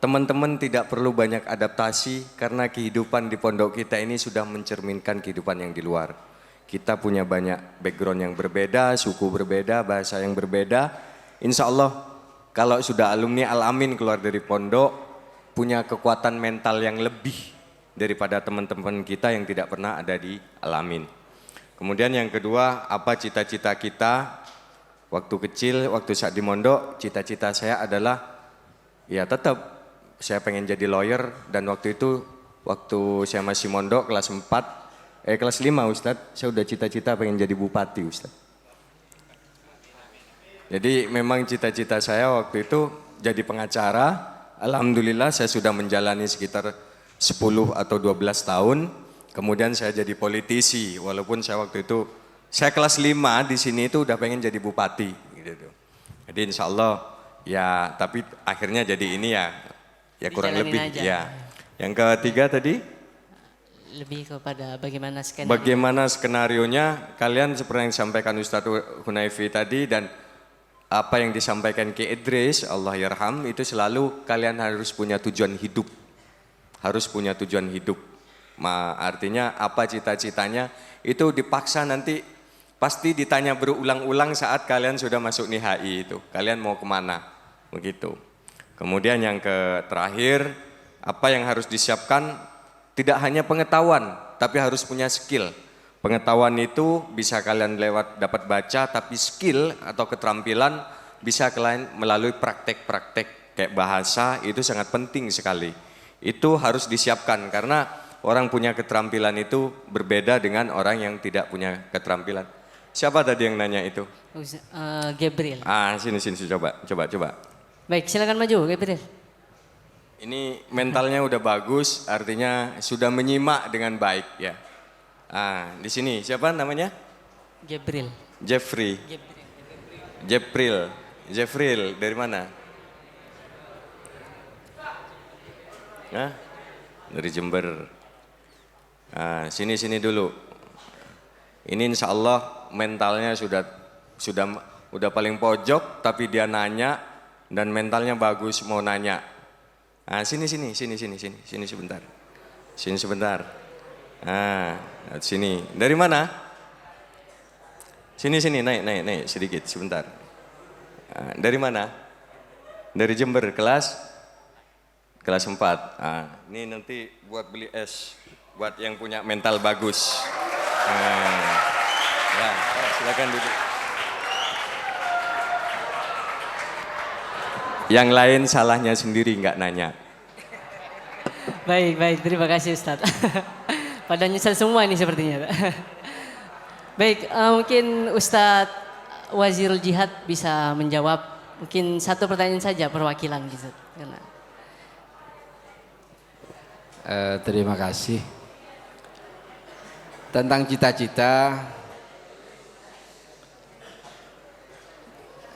teman-teman tidak perlu banyak adaptasi karena kehidupan di pondok kita ini sudah mencerminkan kehidupan yang di luar. Kita punya banyak background yang berbeda, suku berbeda, bahasa yang berbeda. Insya Allah kalau sudah alumni Al-Amin keluar dari pondok, punya kekuatan mental yang lebih daripada teman-teman kita yang tidak pernah ada di Al-Amin. Kemudian yang kedua, apa cita-cita kita waktu kecil, waktu saat di mondok, cita-cita saya adalah ya tetap saya pengen jadi lawyer, dan waktu itu waktu saya masih mondok kelas 5 Ustadz, saya udah cita-cita pengen jadi bupati Ustadz. Jadi memang cita-cita saya waktu itu jadi pengacara. Alhamdulillah saya sudah menjalani sekitar 10 atau 12 tahun. Kemudian saya jadi politisi, walaupun saya waktu itu, saya kelas 5 di sini itu udah pengen jadi bupati. Gitu. Jadi insya Allah ya, tapi akhirnya jadi ini ya kurang Dijalanin lebih aja. ya. Yang ketiga tadi? Lebih kepada bagaimana skenario. Bagaimana skenarionya, kalian seperti yang disampaikan Ustadz Hunaifi tadi dan apa yang disampaikan Ki Idris, Allah yarham, itu selalu kalian harus punya tujuan hidup. Harus punya tujuan hidup. Artinya apa cita-citanya, itu dipaksa nanti pasti ditanya berulang-ulang saat kalian sudah masuk NIHI itu. Kalian mau kemana? Begitu. Kemudian yang terakhir, apa yang harus disiapkan, tidak hanya pengetahuan, tapi harus punya skill. Pengetahuan itu bisa kalian lewat dapat baca, tapi skill atau keterampilan bisa kalian melalui praktek-praktek kayak bahasa, itu sangat penting sekali. Itu harus disiapkan karena orang punya keterampilan itu berbeda dengan orang yang tidak punya keterampilan. Siapa tadi yang nanya itu? Gabriel. Sini coba. Baik, silakan maju Gabriel. Ini mentalnya udah bagus, artinya sudah menyimak dengan baik ya. Di sini siapa namanya? Gabriel. Jeffrey. Jeffrey dari mana? Dari Jember. Sini dulu. Ini insya Allah mentalnya sudah paling pojok, tapi dia nanya dan mentalnya bagus mau nanya. Sini sebentar. Sini. Dari mana? Sini naik sedikit sebentar. Dari mana? Dari Jember, kelas 4. Ini nanti buat beli es buat yang punya mental bagus. Silakan duduk. Yang lain salahnya sendiri, nggak nanya. Baik, terima kasih Ustadz. Pada nyesal semua ini sepertinya. Baik, mungkin Ustadz Wazirul Jihad bisa menjawab mungkin satu pertanyaan saja perwakilan gitu. Terima kasih. Tentang cita-cita,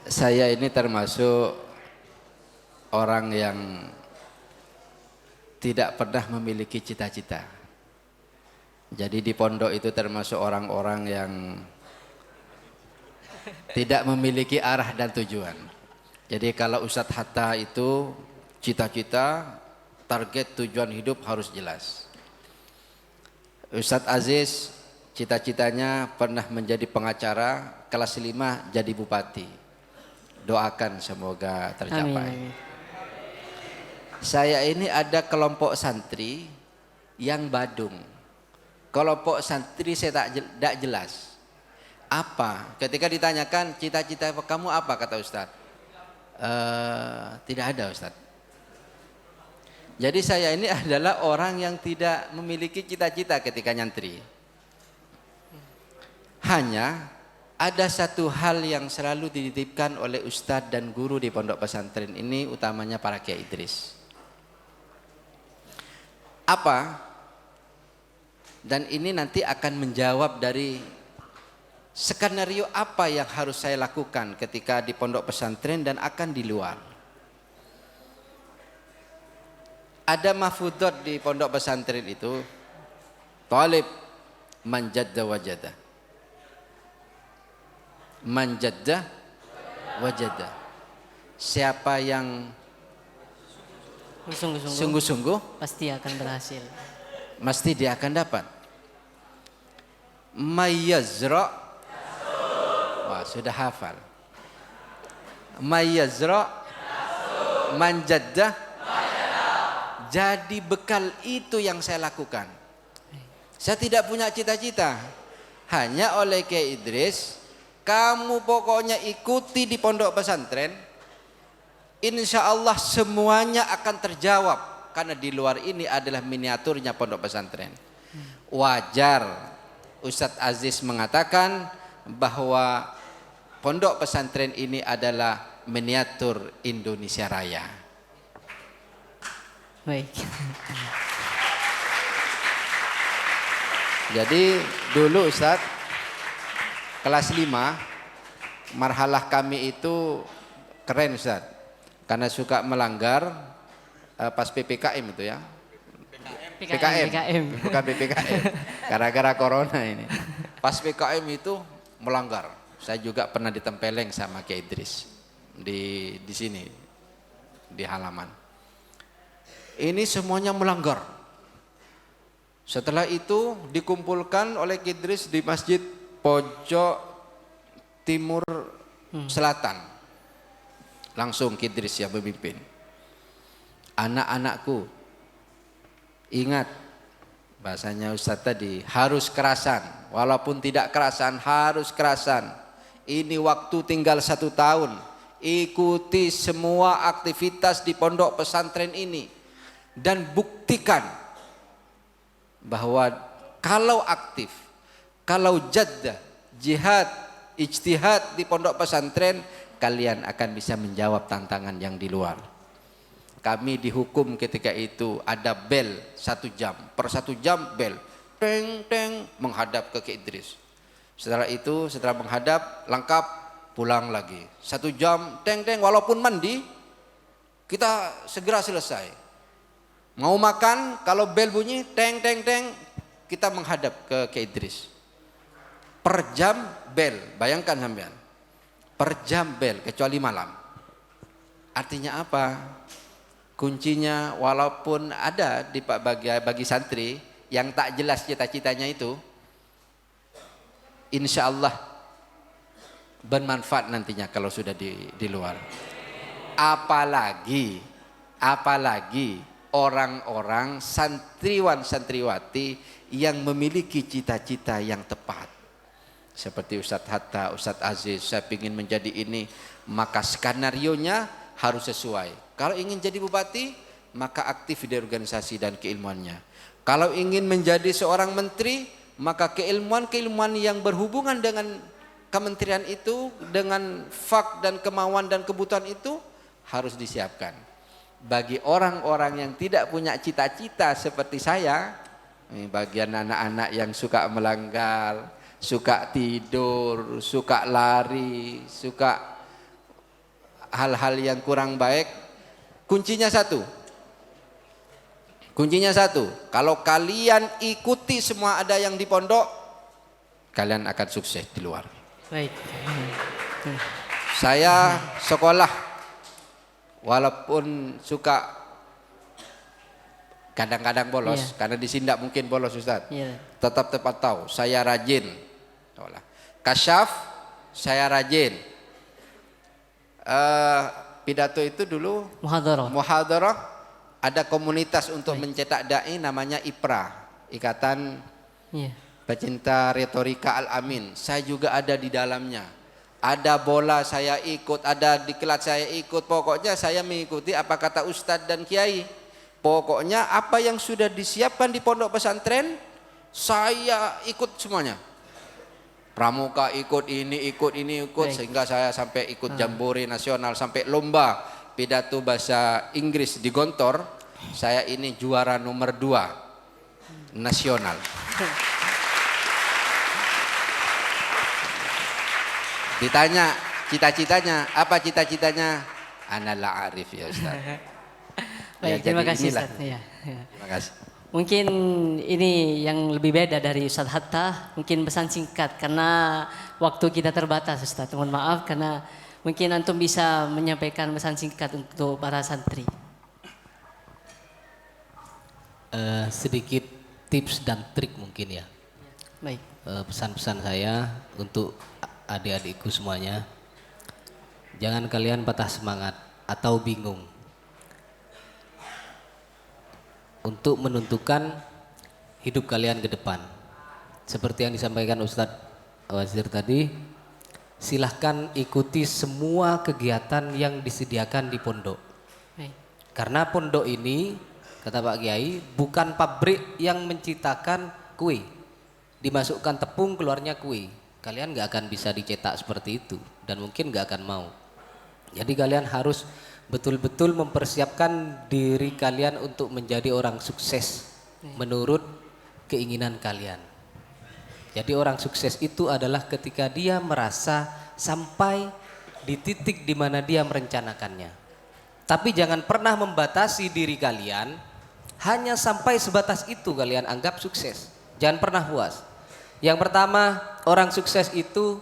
saya ini termasuk orang yang tidak pernah memiliki cita-cita. Jadi di pondok itu termasuk orang-orang yang tidak memiliki arah dan tujuan. Jadi kalau Ustadz Hatta itu cita-cita, target, tujuan hidup harus jelas. Ustadz Aziz cita-citanya pernah menjadi pengacara, kelas 5 jadi bupati. Doakan semoga tercapai. Amin. Saya ini ada kelompok santri yang badung. Kelompok santri saya tak jelas. Apa? Ketika ditanyakan cita-cita kamu apa, kata Ustadz? Tidak ada Ustadz. Jadi saya ini adalah orang yang tidak memiliki cita-cita ketika nyantri. Hanya ada satu hal yang selalu dititipkan oleh Ustadz dan guru di pondok pesantren ini, utamanya para Kiai Idris. Apa? Dan ini nanti akan menjawab dari skenario apa yang harus saya lakukan ketika di pondok pesantren dan akan di luar. Ada mahfudot di pondok pesantren itu, talib manjadda wajada. Manjadda wajada. Siapa yang Sungguh-sungguh sungguh-sungguh pasti akan berhasil. mesti dia akan dapat. Mayyazra, wah sudah hafal. Mayyazra, manjaddah. Jadi bekal itu yang saya lakukan. Saya tidak punya cita-cita. Hanya oleh Kiai Idris, kamu pokoknya ikuti di pondok pesantren. Insya Allah semuanya akan terjawab. Karena di luar ini adalah miniaturnya pondok pesantren. Wajar Ustadz Aziz mengatakan bahwa pondok pesantren ini adalah miniatur Indonesia Raya. Baik. Jadi dulu Ustadz kelas 5 marhalah kami itu keren Ustadz. Karena suka melanggar pas PPKM itu ya. PKM. Bukan PPKM. Gara-gara corona ini. Pas PPKM itu melanggar. Saya juga pernah ditempeleng sama Kiai Idris di sini di halaman. Ini semuanya melanggar. Setelah itu dikumpulkan oleh Kiai Idris di masjid pojok timur selatan. Langsung Kiai Idris yang memimpin. Anak-anakku, ingat bahasanya Ustadz tadi, harus kerasan. Walaupun tidak kerasan, harus kerasan. Ini waktu tinggal 1 tahun. Ikuti semua aktivitas di pondok pesantren ini. Dan buktikan bahwa kalau aktif, kalau jaddah, jihad, ijtihad di pondok pesantren, kalian akan bisa menjawab tantangan yang di luar. Kami dihukum ketika itu ada bel 1 jam. Per 1 jam bel. Teng teng menghadap ke Kiai Idris. Setelah itu setelah menghadap lengkap pulang lagi. 1 jam teng teng walaupun mandi kita segera selesai. Mau makan kalau bel bunyi teng teng teng kita menghadap ke Kiai Idris. Per jam bel, bayangkan sampean. Per jam bel kecuali malam. Artinya apa? Kuncinya walaupun ada di bagi santri yang tak jelas cita-citanya itu, insya Allah bermanfaat nantinya kalau sudah di luar. Apalagi orang-orang santriwan santriwati yang memiliki cita-cita yang tepat. Seperti Ustadz Hatta, Ustadz Aziz, saya ingin menjadi ini, maka skenarionya harus sesuai. Kalau ingin jadi bupati, maka aktif di organisasi dan keilmuannya. Kalau ingin menjadi seorang menteri, maka keilmuan-keilmuan yang berhubungan dengan kementerian itu, dengan fak dan kemauan dan kebutuhan itu harus disiapkan. Bagi orang-orang yang tidak punya cita-cita seperti saya, bagian anak-anak yang suka melanggar, suka tidur, suka lari, suka hal-hal yang kurang baik, kuncinya satu. Kalau kalian ikuti semua ada yang di pondok, kalian akan sukses di luar. Baik. Saya sekolah walaupun suka kadang-kadang bolos, karena di sini tidak mungkin bolos Ustaz. Tetap tepat tahu, saya rajin. Kasyaf, saya rajin. Pidato itu dulu muhadarah, ada komunitas untuk mencetak dai namanya IPRA, Ikatan Pecinta Retorika Al-Amin. Saya juga ada di dalamnya. Ada bola saya ikut, ada diklat saya ikut. Pokoknya saya mengikuti apa kata Ustadz dan Kiai. Pokoknya apa yang sudah disiapkan di pondok pesantren, saya ikut semuanya. Pramuka ikut ini, sehingga saya sampai ikut jambore nasional, sampai lomba pidato bahasa Inggris di Gontor. Saya ini juara nomor 2 nasional. Ditanya cita-citanya, apa cita-citanya? Ana la arif ya Ustaz. Baik, terima kasih Ustaz. Terima kasih. Mungkin ini yang lebih beda dari Ustadz Hatta, mungkin pesan singkat karena waktu kita terbatas Ustadz. Mohon maaf karena Mungkin antum bisa menyampaikan pesan singkat untuk para santri. Sedikit tips dan trik mungkin ya. Baik. Pesan-pesan saya untuk adik-adikku semuanya. Jangan kalian patah semangat atau bingung untuk menentukan hidup kalian ke depan. Seperti yang disampaikan Ustadz Wazir tadi, silahkan ikuti semua kegiatan yang disediakan di pondok. Baik. Karena pondok ini, kata Pak Kiai, bukan pabrik yang menciptakan kue. Dimasukkan tepung, keluarnya kue. Kalian gak akan bisa dicetak seperti itu dan mungkin gak akan mau. Jadi kalian harus betul-betul mempersiapkan diri kalian untuk menjadi orang sukses menurut keinginan kalian. Jadi orang sukses itu adalah ketika dia merasa sampai di titik di mana dia merencanakannya. Tapi jangan pernah membatasi diri kalian hanya sampai sebatas itu kalian anggap sukses. Jangan pernah puas. Yang pertama, orang sukses itu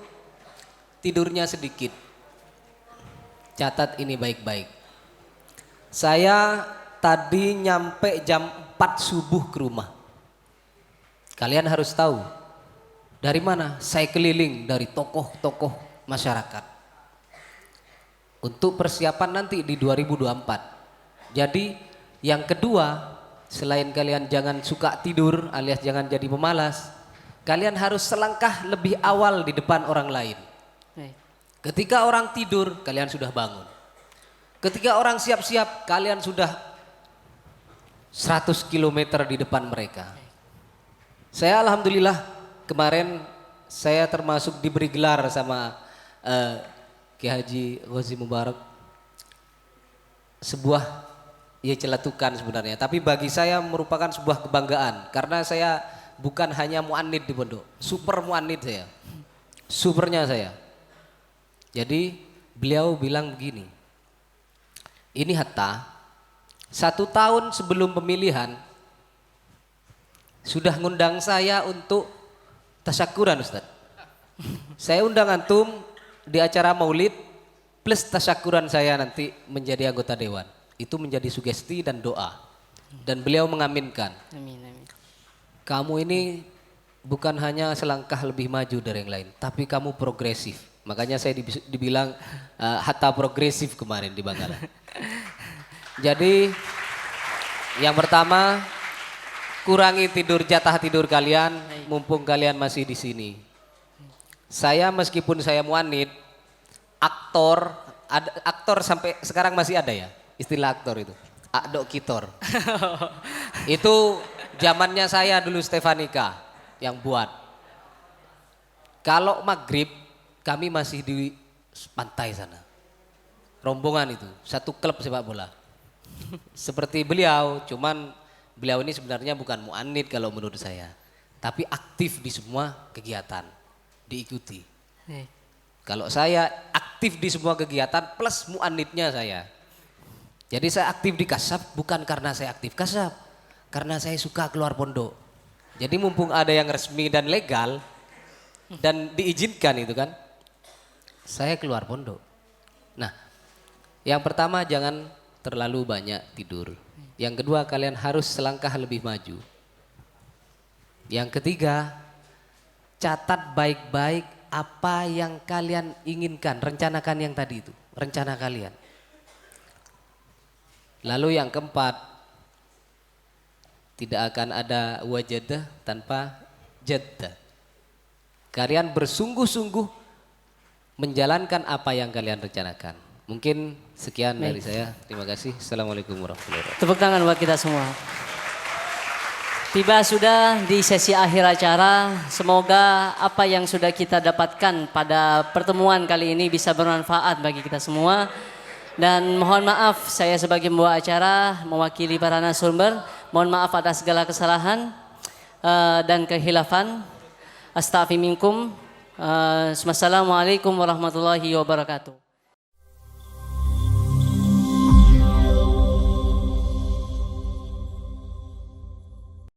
tidurnya sedikit. Catat ini baik-baik. Saya tadi nyampe jam 4 subuh ke rumah. Kalian harus tahu dari mana saya keliling dari tokoh-tokoh masyarakat untuk persiapan nanti di 2024. Jadi yang kedua, selain kalian jangan suka tidur alias jangan jadi pemalas, kalian harus selangkah lebih awal di depan orang lain. Baik. Ketika orang tidur, kalian sudah bangun. Ketika orang siap-siap, kalian sudah 100 km di depan mereka. Saya alhamdulillah kemarin saya termasuk diberi gelar sama Ki Haji Ghazi Mubarak. Sebuah celatukan sebenarnya, tapi bagi saya merupakan sebuah kebanggaan karena saya bukan hanya muannid di pondok, super muannid saya. Supernya saya. Jadi beliau bilang begini, ini Hatta 1 tahun sebelum pemilihan sudah ngundang saya untuk tasyakuran Ustaz. Saya undang antum di acara maulid plus tasyakuran saya nanti menjadi anggota dewan. Itu menjadi sugesti dan doa. Dan beliau mengaminkan. Amin, amin. Kamu ini bukan hanya selangkah lebih maju dari yang lain, tapi kamu progresif. Makanya saya dibilang Hatta progresif kemarin di Bangkalan. Jadi yang pertama, kurangi jatah tidur kalian mumpung kalian masih di sini. Saya meskipun saya muannid, aktor sampai sekarang masih ada ya istilah aktor itu. Akdok kitor. Itu zamannya saya dulu Stefanika yang buat. Kalau maghrib kami masih di pantai sana. Rombongan itu, satu klub sepak bola. Seperti beliau, cuman beliau ini sebenarnya bukan muannid kalau menurut saya. Tapi aktif di semua kegiatan, diikuti. Kalau saya aktif di semua kegiatan plus muannidnya saya. Jadi saya aktif di Kasab bukan karena saya aktif Kasab, karena saya suka keluar pondok. Jadi mumpung ada yang resmi dan legal dan diizinkan itu kan, saya keluar pondok. Nah, yang pertama jangan terlalu banyak tidur. Yang kedua kalian harus selangkah lebih maju. Yang ketiga, catat baik-baik apa yang kalian inginkan, rencanakan yang tadi itu, rencana kalian. Lalu yang keempat, tidak akan ada wajadah tanpa jaddah. Kalian bersungguh-sungguh menjalankan apa yang kalian rencanakan. Mungkin sekian dari saya. Terima kasih. Assalamualaikum warahmatullahi wabarakatuh. Tepuk tangan buat kita semua. Tiba sudah di sesi akhir acara. Semoga apa yang sudah kita dapatkan pada pertemuan kali ini bisa bermanfaat bagi kita semua. Dan mohon maaf saya sebagai pembawa acara mewakili para narasumber. Mohon maaf atas segala kesalahan dan kehilafan. Astaghfirullahaladzim. Assalamualaikum warahmatullahi wabarakatuh.